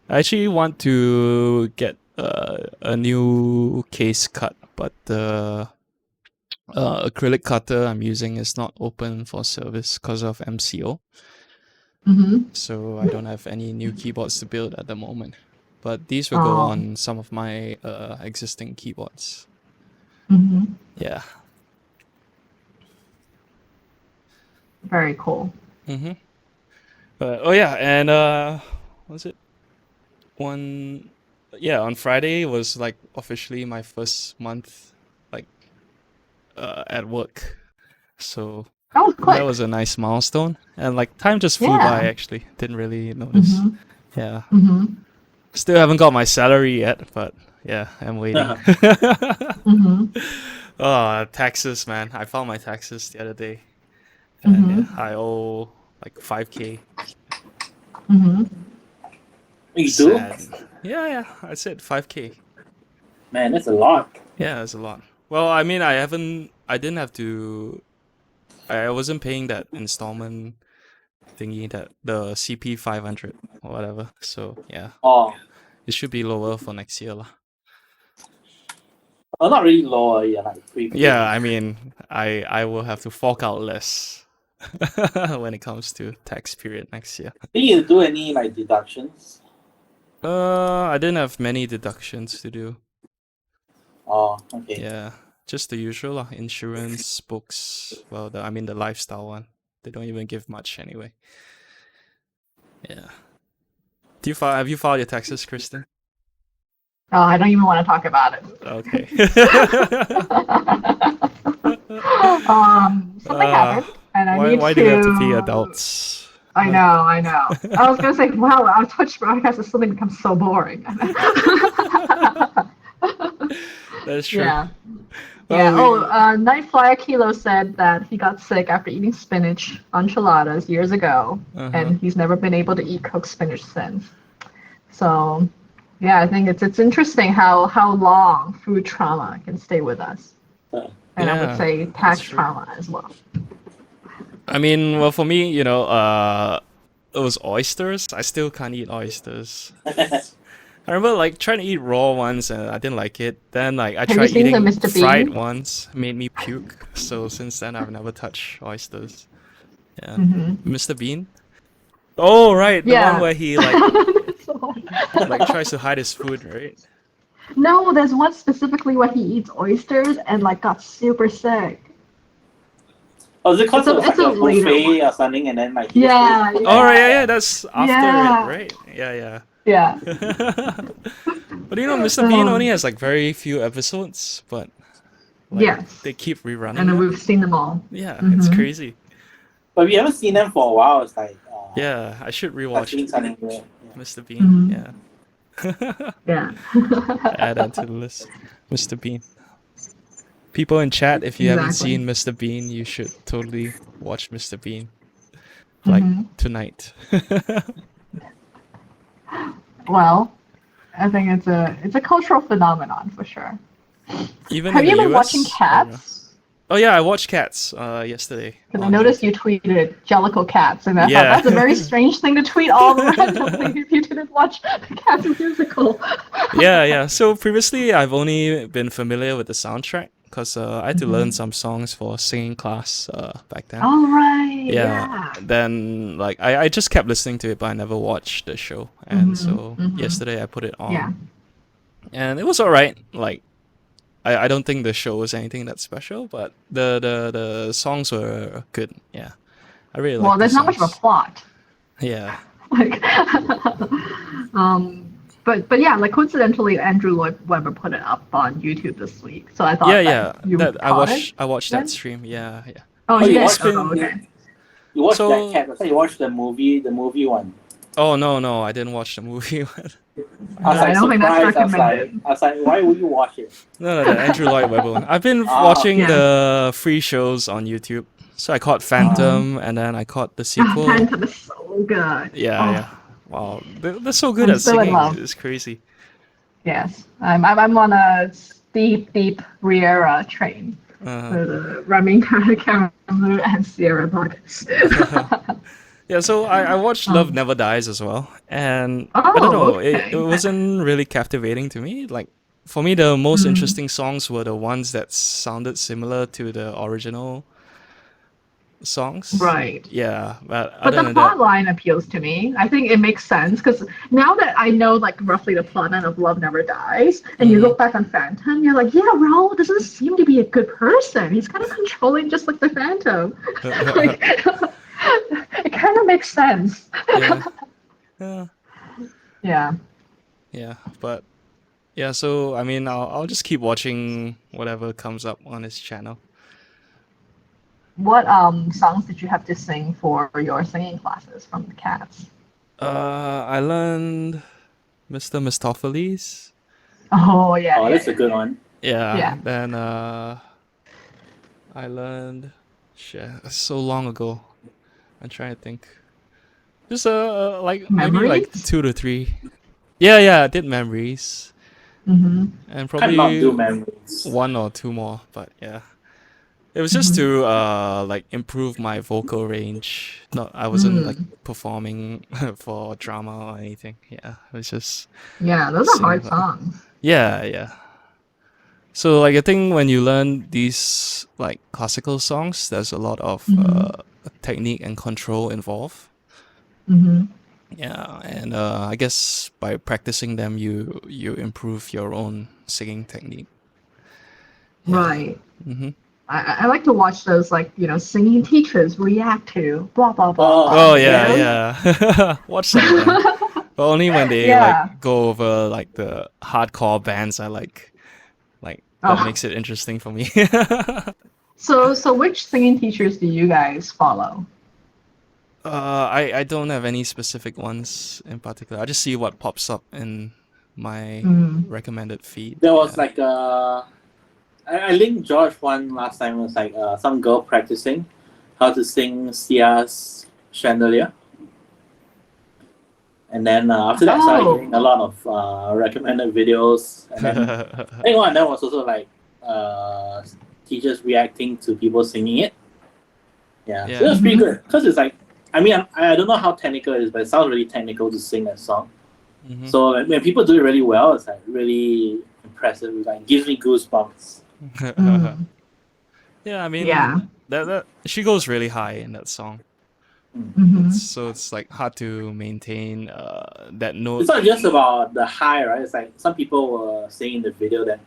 I actually want to get a new case cut, but the acrylic cutter I'm using is not open for service because of MCO. Mm-hmm. So I don't have any new keyboards to build at the moment. But these will go Oh. on some of my existing keyboards. Mm-hmm. Yeah. Very cool. Mm-hmm. Oh yeah, and what was it? On Friday was like officially my first month like at work. So That was that quick. was a nice milestone. And like time just flew Yeah. by actually. Didn't really notice. Mm-hmm. Yeah. Mm-hmm. Still haven't got my salary yet, but yeah, I'm waiting. Mm-hmm. Oh, taxes, man. I found my taxes the other day. And yeah, Mm-hmm. I owe like 5K. You Mm-hmm. do? Sad. Yeah, I said 5K. Man, that's a lot. Yeah, that's a lot. Well, I mean, I didn't have to, I wasn't paying that installment thingy, that the CP 500 or whatever. So yeah, Oh, it should be lower for next year lah. well, not really lower. Yeah, like 3K. Yeah, I mean, I will have to fork out less when it comes to tax period next year. Did you do any like deductions? I didn't have many deductions to do. Oh, okay. Yeah, just the usual lah. Insurance, books. Well, the lifestyle one. They don't even give much anyway. Yeah. Have you filed your taxes, Kristen? Oh, I don't even want to talk about it. Okay. Something happened, and I need why to. do we have to be adults? I know. I was gonna say, wow, our Twitch broadcast is suddenly becomes so boring. That's true. Yeah. Well, Yeah. Night Flyer Kilo said that he got sick after eating spinach enchiladas years ago, and he's never been able to eat cooked spinach since. So, yeah, I think it's interesting how long food trauma can stay with us, and I Yeah, would say that's tax true. trauma as well. I mean, well, for me, it was oysters. I still can't eat oysters. I remember like trying to eat raw ones and I didn't like it. Then like I Have you tried seen the eating Mr. fried Bean? ones, made me puke. So since then I've never touched oysters. Yeah. Mm-hmm. Mr. Bean? Oh right, the Yeah. one where he like tries to hide his food, right? No, there's one specifically where he eats oysters and like got super sick. Oh, is it because it was It's like a a later buffet one. or something, and then like Yeah, he just ate? Oh right, yeah, that's after Yeah. it, right? Yeah. Yeah. But Mr. Bean only has like very few episodes, but like Yes. they keep rerunning And then them. we've seen them all. Yeah, it's Mhm. crazy. But we haven't seen them for a while. It's like Yeah, I should I've rewatch seen something there. Yeah. Mr. Bean. Mhm. Yeah. Yeah. Add that to the list. Mr. Bean. People in chat, if you haven't Exactly. seen Mr. Bean, you should totally watch Mr. Bean. Like Mhm. tonight. Well, I think it's a cultural phenomenon for sure. Even Have in you the been US? watching I don't know. Cats? Oh yeah, I watched Cats yesterday. Because I on noticed YouTube. you tweeted Jellicle Cats, and I Yeah. thought that's a very strange thing to tweet all randomly if you didn't watch the Cats musical. Yeah. So previously, I've only been familiar with the soundtrack because I had to learn some songs for singing class back then. All right. Yeah. Then like I just kept listening to it, but I never watched the show. And so yesterday I put it on, Yeah. and it was alright. Like I don't think the show was anything that special, but the songs were good. Yeah, I really Well, like the there's not much of a songs. plot. Yeah. Like, but yeah, like coincidentally, Andrew Lloyd Webber put it up on YouTube this week, so I thought Yeah. you That I caught watched. it. I watched then? that stream. Yeah. Oh, Oh, you you did. watched Oh, it? okay. You watched So- that cat. I thought you watched the movie one. Oh no, I didn't watch the movie. I was I like don't think that's surprised. recommended. I was like, why would you watch it? No, the Andrew Lloyd Webber one. I've been Ah. watching Yeah. the free shows on YouTube. So I caught Phantom, and then I caught the sequel. Phantom is so good. Yeah. Wow, they're so good I'm at so in singing. love. It's crazy. Yes, I'm on a deep Riera train. Uh, The Ramin Caramel and Sierra Bug. yeah, so I watched Love um, Never Dies as well, and I don't oh, know, it okay. wasn't really captivating to me. Like, for me, the most Mm, interesting songs were the ones that sounded similar to the original songs. right. Yeah, but But other the than that, plot line appeals to me. I think it makes sense because now that I know like roughly the plot line of Love Never Dies, and you mhm. look back on Phantom, you're like, yeah, Raoul doesn't seem to be a good person. He's kind of controlling just like the Phantom. Like, it kind of makes sense. Yeah, yeah, Yeah. yeah, but yeah. So I mean, I'll just keep watching whatever comes up on his channel. What songs did you have to sing for your singing classes from the cats? I learned Mr. Mistopheles. Oh yeah, Oh, yeah, that's a yeah, good one. Yeah, yeah. then I learned shit so long ago. I'm trying to think. Just like maybe like Memories. 2 to 3. Yeah, yeah, I did memories Mm-hmm. and Cannot do probably memories. 1 or 2 more, but yeah. It was just Mm-hmm. to like improve my vocal range. Not I wasn't like Mm. performing for drama or anything. Yeah, it was just Yeah, those are singing hard for. songs. Yeah, yeah. So like I think when you learn these like classical songs, there's a lot of Mm-hmm. technique and control involved. Mm-hmm. Yeah, and I guess by practicing them, you improve your own singing technique. Yeah. Right. Mm-hmm. I like to watch those like singing teachers react to blah blah blah Oh, Oh yeah, yeah. videos. yeah. Watch some of them, but only when they like Yeah. go over like the hardcore bands. I like that Oh, makes it interesting for me. so which singing teachers do you guys follow? I don't have any specific ones in particular. I just see what pops up in my Mm. recommended feed. There was Yeah. like I linked George one last time. It was like some girl practicing how to sing Sia's Chandelier. And then after that, I started getting a Oh. lot of recommended videos. And then I think one of them was also like teachers reacting to people singing it. Yeah, so it Yeah. was pretty Mm-hmm. good. Because it's like, I mean, I don't know how technical it is, but it sounds really technical to sing that song. Mm-hmm. So like, when people do it really well, it's like really impressive. It like gives me goosebumps. Mm. Yeah, I mean Yeah. that she goes really high in that song. Mm. Mm-hmm. So it's like hard to maintain that It's note. not just about the high, right? It's like some people were saying in the video that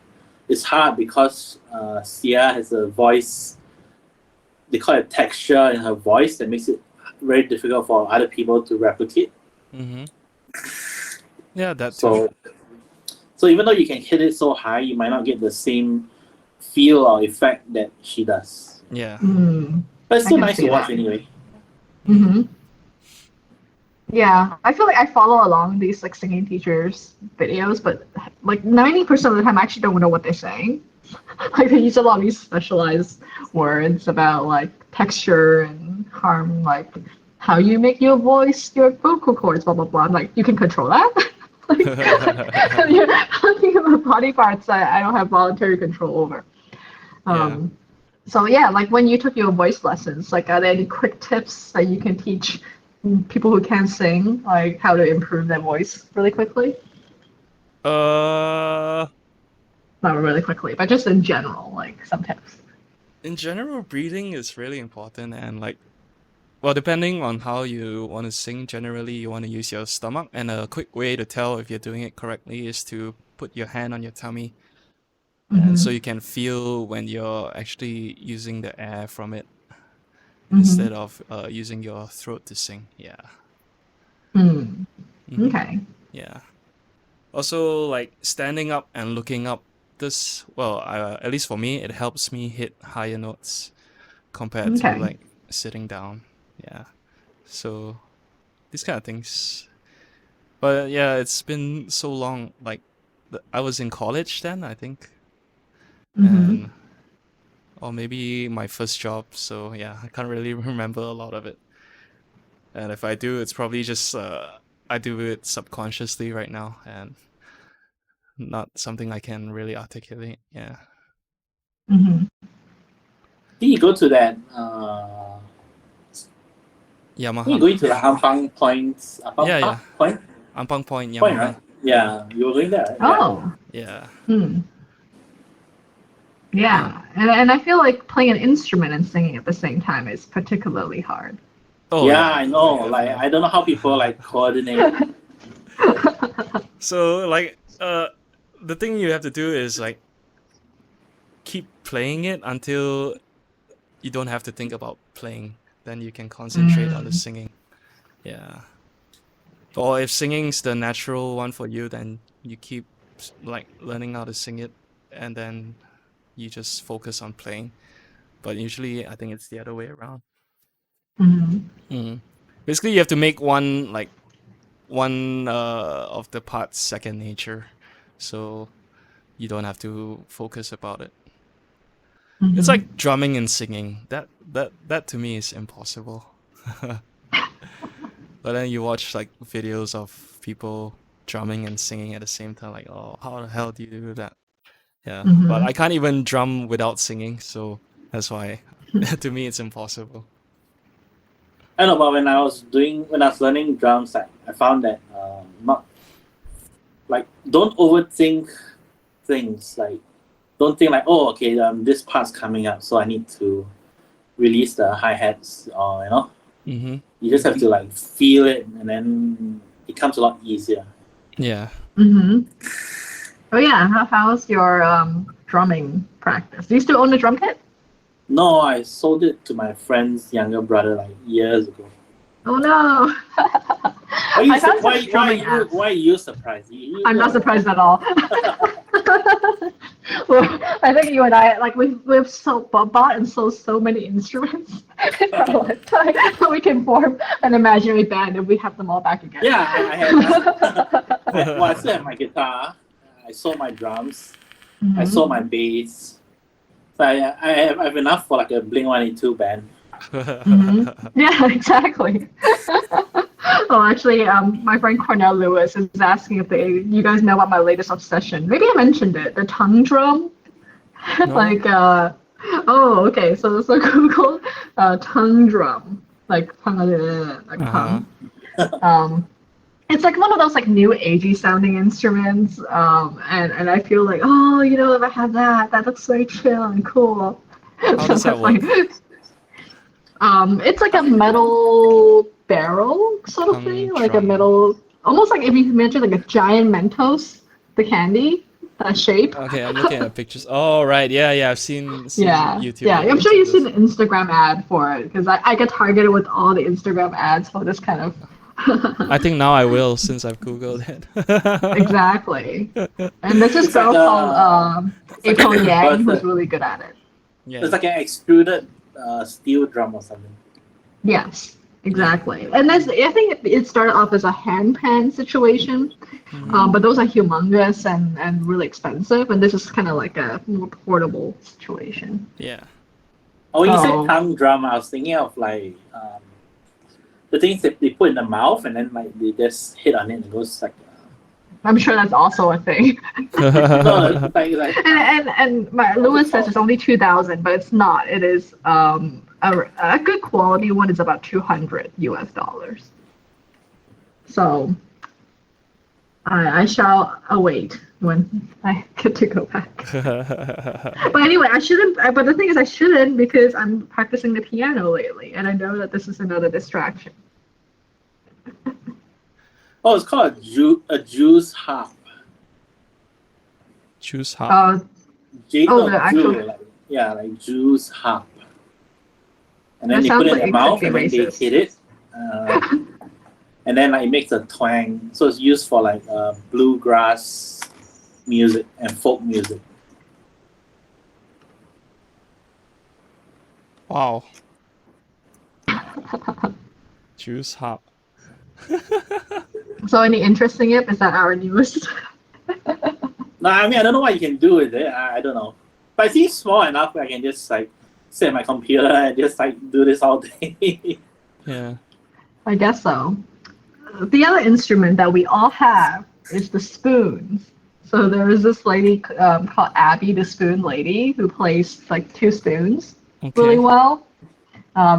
it's hard because Sia has a voice. They call it texture in her voice that makes it very difficult for other people to replicate. Mm-hmm. Yeah, that too. So, so even though you can hit it so high, you might not get the same feel or effect that she does. Yeah. Mm. But it's I still can nice to see watch that. anyway. Mm-hmm. Yeah, I feel like I follow along these like singing teachers videos, but like 90% of the time I actually don't know what they're saying. Like they use a lot of these specialized words about like texture and harm, like how you make your voice, your vocal cords, blah blah blah. I'm like, you can control that. Like, yeah, talking about body parts I don't have voluntary control over. Yeah. Um, so yeah, like when you took your voice lessons, like are there any quick tips that you can teach people who can't sing, like how to improve their voice really quickly? Uh, Not really quickly, but just in general, like some tips. in general, breathing is really important, and like, well, depending on how you want to sing, generally you want to use your stomach, and a quick way to tell if you're doing it correctly is to put your hand on your tummy, and so Mm-hmm. you can feel when you're actually using the air from it Mm-hmm. instead of using your throat to sing. Yeah. Mm. Mm-hmm. Okay. Yeah. Also, like standing up and looking up. This, well, at least for me, it helps me hit higher notes compared to Okay. like sitting down. Yeah. So these kind of things. But yeah, it's been so long. Like I was in college then, I think, Mm-hmm. and or maybe my first job. So yeah, I can't really remember a lot of it. And if I do, it's probably just I do it subconsciously right now, and not something I can really articulate. Yeah. Mm-hmm. Did you go to that? Yamaha. You going to the Ampang Point? Yeah. Point? Ampang Point, Yamaha. Point, right? Yeah, you were going there. Right? Oh. Yeah. Hmm. Yeah, and I feel like playing an instrument and singing at the same time is particularly hard. Oh Yeah, I know. definitely. Like I don't know how people like coordinate. So like the thing you have to do is like keep playing it until you don't have to think about playing. Then you can concentrate on the singing. Yeah. Or if singing's the natural one for you, then you keep like learning how to sing it, and then you just focus on playing. But usually, I think it's the other way around. Basically, you have to make one of the parts second nature, so you don't have to focus about it. It's like drumming and singing. That to me is impossible. But then you watch like videos of people drumming and singing at the same time, like, oh, how the hell do you do that? Yeah, but I can't even drum without singing, so that's why to me it's impossible. I know, but when I was learning drums, I found that not like don't overthink things. Like don't think like, oh, okay, this part's coming up, so I need to release the hi-hats, or you just have to like feel it, and then it comes a lot easier. Yeah. Oh yeah, how's your drumming practice? Do you still own a drum kit? No, I sold it to my friend's younger brother like years ago. Oh no! Why are you surprised? I'm not surprised at all. Well, I think you and I, like, we've bought and sold so many instruments in our lifetime that we can form an imaginary band if we have them all back again. Yeah, I had. I still have my guitar. I sold my drums. I sold my bass. So I have enough for like a Blink-182 band. Yeah, exactly. Oh, actually, my friend Cornell Lewis is asking if you guys know about my latest obsession. Maybe I mentioned it, the tongue drum. No. Like, oh, okay. So Google tongue drum, like tongue. It's like one of those like new agey sounding instruments. And I feel like, oh, if I had that looks very chill and cool. How does that work? It's like a metal barrel sort of thing, like a metal, almost like if you imagine like a giant Mentos, the candy, that shape. Okay, I'm looking at pictures. Oh, right. Yeah, I've seen YouTube. Yeah, I'm sure you've seen an Instagram ad for it, because I get targeted with all the Instagram ads for this kind of. I think now I will, since I've Googled it. Exactly. And there's this girl called April Yang who's really good at it. Yeah. It's like an extruded steel drum or something. Yes, exactly. And I think it started off as a hand pan situation, but those are humongous and really expensive, and this is kind of like a more portable situation. Yeah. Oh, you said tongue drum. I was thinking of like the things that they put in the mouth, and then like they just hit on it and it goes like. I'm sure that's also a thing. No, and Lewis says it's only 2,000, but it's not. It is a good quality one is about $200 US. So I shall await when I get to go back. But anyway, I shouldn't. But the thing is, I shouldn't, because I'm practicing the piano lately, and I know that this is another distraction. Oh, it's called a juice harp. Juice harp. Like juice harp. And then they put it in the mouth, and then they hit it, and then like it makes a twang. So it's used for like bluegrass music and folk music. Wow. Juice harp. So any interest in it? Is that our newest? No, I mean I don't know what you can do with it. I don't know, but it seems small enough where I can just like sit at my computer and just like do this all day. Yeah. I guess so. The other instrument that we all have is the spoons. So there was this lady called Abby, the spoon lady, who plays like two spoons really Okay. well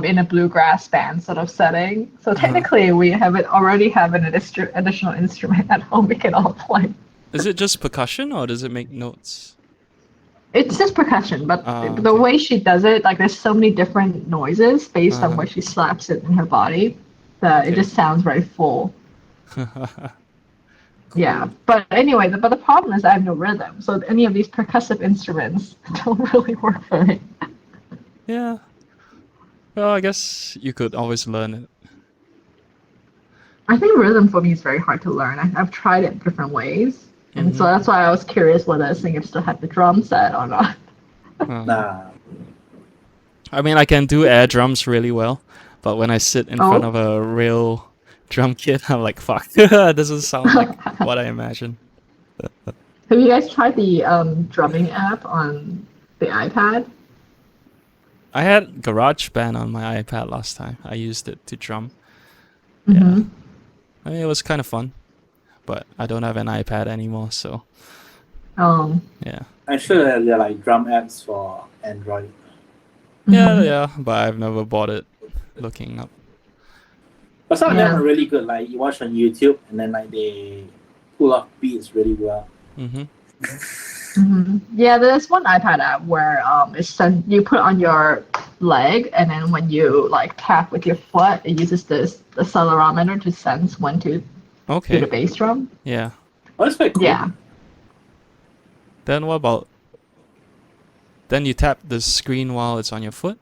in a bluegrass band sort of setting. So technically, we already have an additional instrument at home we can all play. Is it just percussion or does it make notes? It's just percussion, but the Okay. way she does it, like there's so many different noises based on Uh-huh. where she slaps it in her body that it Okay. just sounds very full. Yeah, but anyway, but the problem is I have no rhythm, so any of these percussive instruments don't really work for me. Yeah. Well, I guess you could always learn it. I think rhythm for me is very hard to learn. I've tried it different ways, and so that's why I was curious whether Singer still had the drum set or not. Nah. I mean, I can do air drums really well, but when I sit in front Oh. of a real drum kit, I'm like, fuck, that doesn't sound like what I imagine. Have you guys tried the drumming app on the iPad? I had GarageBand on my iPad last time. I used it to drum. Mm-hmm. Yeah. I mean, it was kind of fun, but I don't have an iPad anymore, so yeah. I'm sure that there are like drum apps for Android. Yeah, but I've never bought it looking up. But some of them Yeah. are really good. Like you watch on YouTube and then like they pull off beats really well. Yeah, there's one iPad app where you put on your leg, and then when you like tap with your foot, it uses the accelerometer to sense when to do the Okay. bass drum. Yeah. Oh, that's quite cool. Yeah. Then what about? Then you tap the screen while it's on your foot?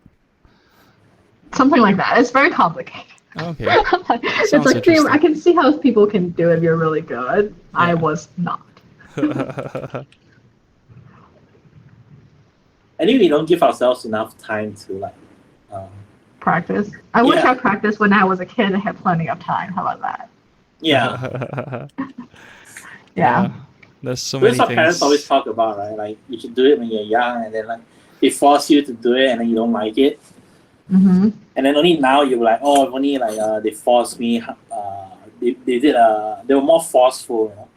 Something like that. It's very complicated. Okay. It's Sounds like interesting. I can see how people can do it if you're really good. I Yeah. was not. I think we don't give ourselves enough time to like. Practice. I wish Yeah. I practiced when I was a kid and had plenty of time. How about that? Yeah. Yeah. There's so many That's what things. parents always talk about, right? Like you should do it when you're young, and then like they force you to do it, and then you don't like it, Mm-hmm. and then only now you're like, oh, if only like they forced me. They did they were more forceful,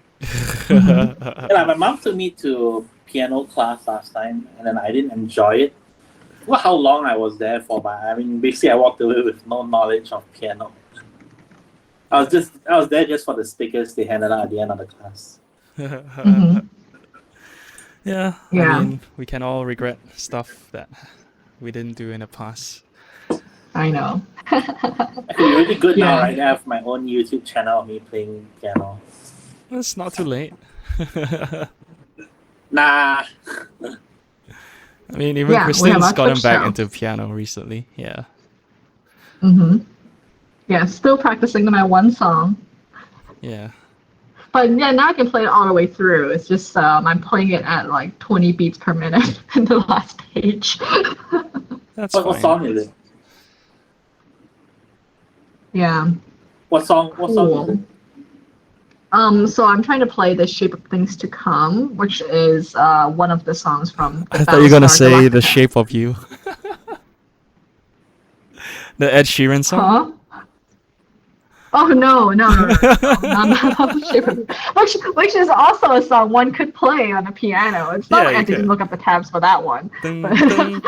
you know. Yeah, like my mom took me to piano class last time, and then I didn't enjoy it. Well, how long I was there for, but I mean, basically, I walked away with no knowledge of piano. I was there just for the stickers they handed out at the end of the class. Mm-hmm. Yeah, Yeah. I mean, we can all regret stuff that we didn't do in the past. I know. I could be really good now, Yeah. right? I have my own YouTube channel of me playing piano. It's not too late. Nah. I mean, even Yeah, we have Christin's our gotten Twitch back show. into piano recently. Yeah. Mm-hmm. Yeah, still practicing my one song. Yeah. But yeah, now I can play it all the way through. It's just I'm playing it at like 20 beats per minute in the last page. That's What fine. song is it? Yeah. What song is it? So I'm trying to play The Shape of Things to Come, which is one of the songs from the I thought you were gonna Battlestar say The Galactica. Shape of You. The Ed Sheeran song? Huh? Oh no, not The Shape of which is also a song one could play on a piano. It's not Yeah, like I you didn't could. look up the tabs for that one. Dun, But- dun,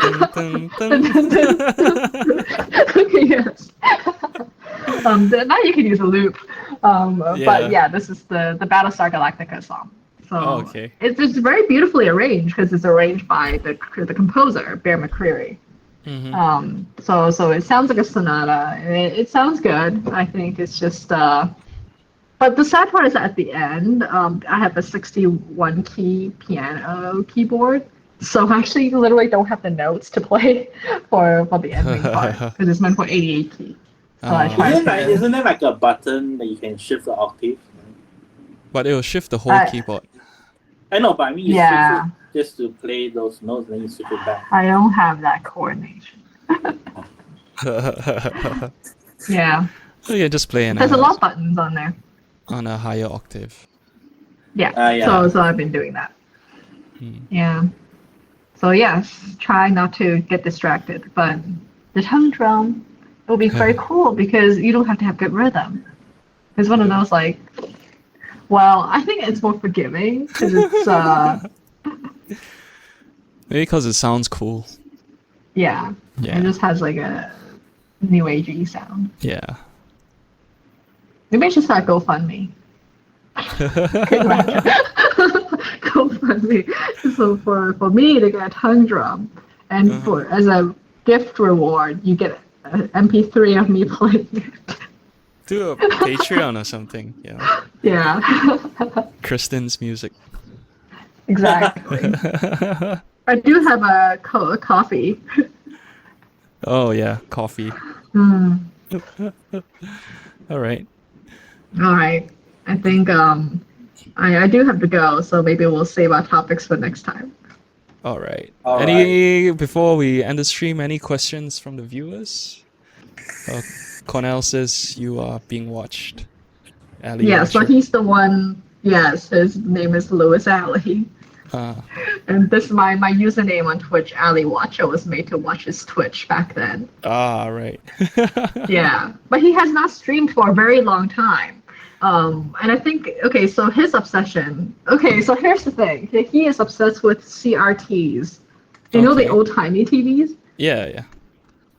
dun, dun, dun. Yes. Now you can use a loop. Yeah. But yeah, this is the Battlestar Galactica song. So Oh, okay. it's very beautifully arranged because it's arranged by the composer, Bear McCreary. Mhm. So it sounds like a sonata. It sounds good. I think it's just. But the sad part is that at the end, I have a 61 key piano keyboard. So I actually literally don't have the notes to play for the ending part because it's meant for 88 key. So I Oh. tried to. Isn't there like a button that you can shift the octave? But it will shift the whole I- keyboard. I know, but I mean, you Yeah. switch it just to play those notes, and then you switch it back. I don't have that coordination. Yeah, So you just play there's a lot of buttons on there. on a higher octave. Yeah. Yeah. So I've been doing that. Hmm. Yeah. So yes, try not to get distracted. But the tongue drum will be very cool because you don't have to have good rhythm. It's one of those like Well, I think it's more forgiving because it's Maybe because it sounds cool. yeah. Yeah. It just has like a new agey sound. Yeah. Maybe I should start GoFundMe. Can you imagine? GoFundMe. So for me to get a tongue drum, and for as a gift reward, you get an MP3 of me playing it. Do a Patreon or something. Yeah. Yeah. Christin's music. Exactly. I do have a coffee. Oh yeah, coffee. Hmm. All right. All right. I think I do have to go, so maybe we'll save our topics for next time. All right. All Before we end the stream, any questions from the viewers? Cornell says you are being watched. Ali Yeah, so Watcher. he's the one. Yes, his name is Lewis Alley. And this my username on Twitch, Ali Watcher, was made to watch his Twitch back then. Right. Yeah, but he has not streamed for a very long time. And I think so his obsession. So here's the thing. He is obsessed with CRTs. Do you know the old timey TVs? Yeah.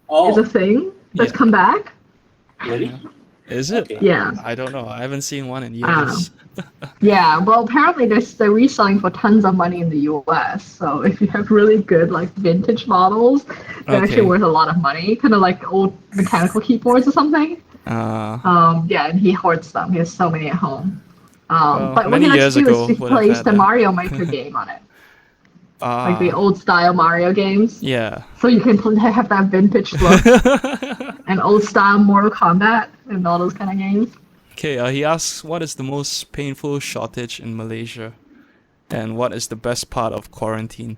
Oh, Is a thing that's Yeah. come back. really? Is it? Okay. Yeah. I don't know. I haven't seen one in I don't years. Yeah, well, apparently they're reselling for tons of money in the U.S. So if you have really good like vintage models, they're actually worth a lot of money. Kind of like old mechanical keyboards or something. Yeah, and he hoards them. He has so many at home. But what many he likes years to do ago is he would have plays had the that. Mario Maker game on it, like the old style Mario games. Yeah. So you can have that vintage look and old style Mortal Kombat and all those kind of games. Okay, he asks, what is the most painful shortage in Malaysia? And what is the best part of quarantine?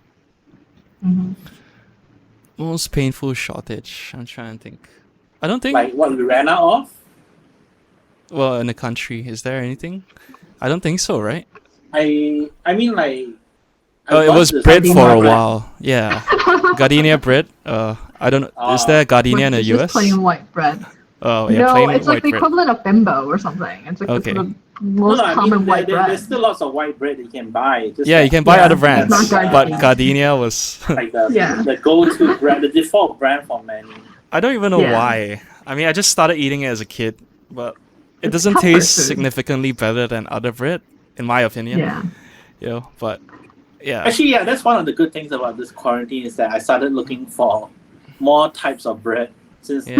Most painful shortage. I'm trying to think. I don't think... Like what we ran out of? Well, in the country, is there anything? I don't think so, right? I mean like. Oh, it was bread bread for a while. Yeah. Gardenia bread. I don't know. Is there gardenia in the It's US? just plain white bread. Oh, yeah, No, plain it's white like the bread. equivalent of bimbo or something. It's like Okay. the most common white bread. There's still lots of white bread that you can buy. Just Yeah, you can buy Yeah, other it's brands, not but gardenia. gardenia was... like the, Yeah. the go-to brand, the default brand for many. I don't even know Yeah. why. I mean, I just started eating it as a kid, but it It's doesn't comfort taste food. significantly better than other bread, in my opinion. Yeah. You know, but yeah. Actually, yeah, that's one of the good things about this quarantine is that I started looking for more types of bread since Yeah.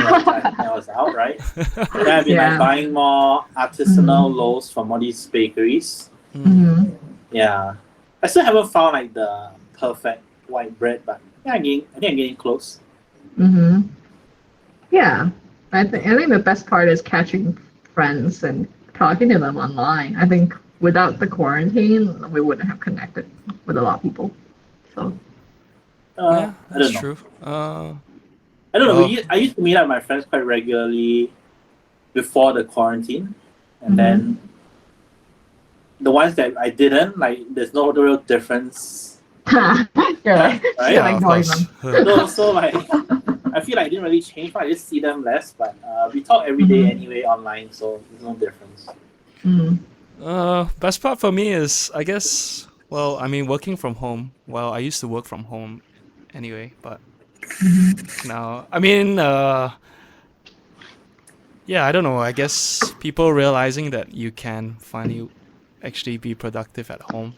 I was out, right? And I've been Yeah. like buying more artisanal loaves from all these bakeries. Mm-hmm. Yeah, I still haven't found like the perfect white bread, but yeah, I think I'm getting close. Mm-hmm. Yeah. I think the best part is catching friends and talking to them online. I think without the quarantine, we wouldn't have connected with a lot of people. So Yeah, I don't that's know. true. I don't know. Well- I used to meet up with my friends quite regularly before the quarantine, and then the ones that I didn't, like, there's no real difference. you're like, Right? you're Yeah, of ignoring course. them. No, so like, I feel like I didn't really change. I just see them less, but we talk every day anyway online, so there's no difference. Best part for me is, I guess, well, I mean, working from home. Well, I used to work from home anyway, but now, I mean, yeah, I don't know. I guess people realizing that you can finally actually be productive at home,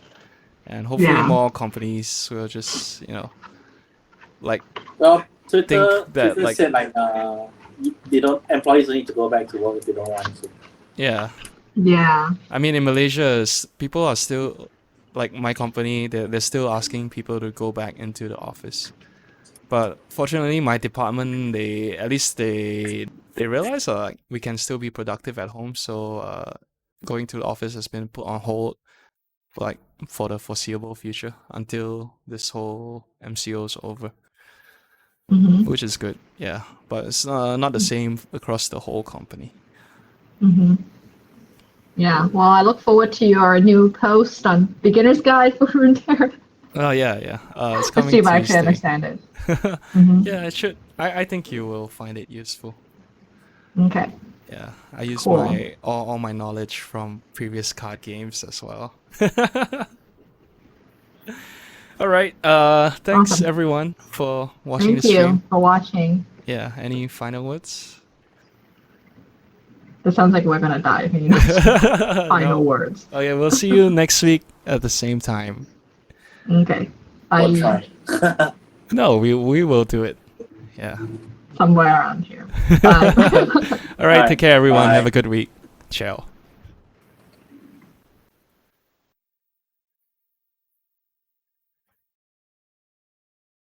and hopefully Yeah. more companies will just, you know, like, Well, Twitter that, like- said like employees don't need to go back to work if they don't want to. yeah. Yeah. I mean, in Malaysia, people are still, like my company, they're still asking people to go back into the office. But fortunately, my department, they realize like we can still be productive at home. So going to the office has been put on hold, like for the foreseeable future until this whole MCO is over, which is good. Yeah, but it's not the same across the whole company. Yeah. Well, I look forward to your new post on Beginner's Guide for Runeterra. Oh yeah. It's Let's coming see if I actually Tuesday. understand it. Yeah, it should. I think you will find it useful. Okay. Yeah, I use Cool. my all my knowledge from previous card games as well. All right. Thanks Awesome. everyone for watching the Thank stream. you for watching. Yeah. Any final words? It sounds like we're gonna die. If you know, final No. words. Okay. We'll see you next week at the same time. Okay. Or Bye. try. No, we will do it. Yeah. Somewhere around here. Bye. All right. Bye. Take care, everyone. Bye. Have a good week. Ciao.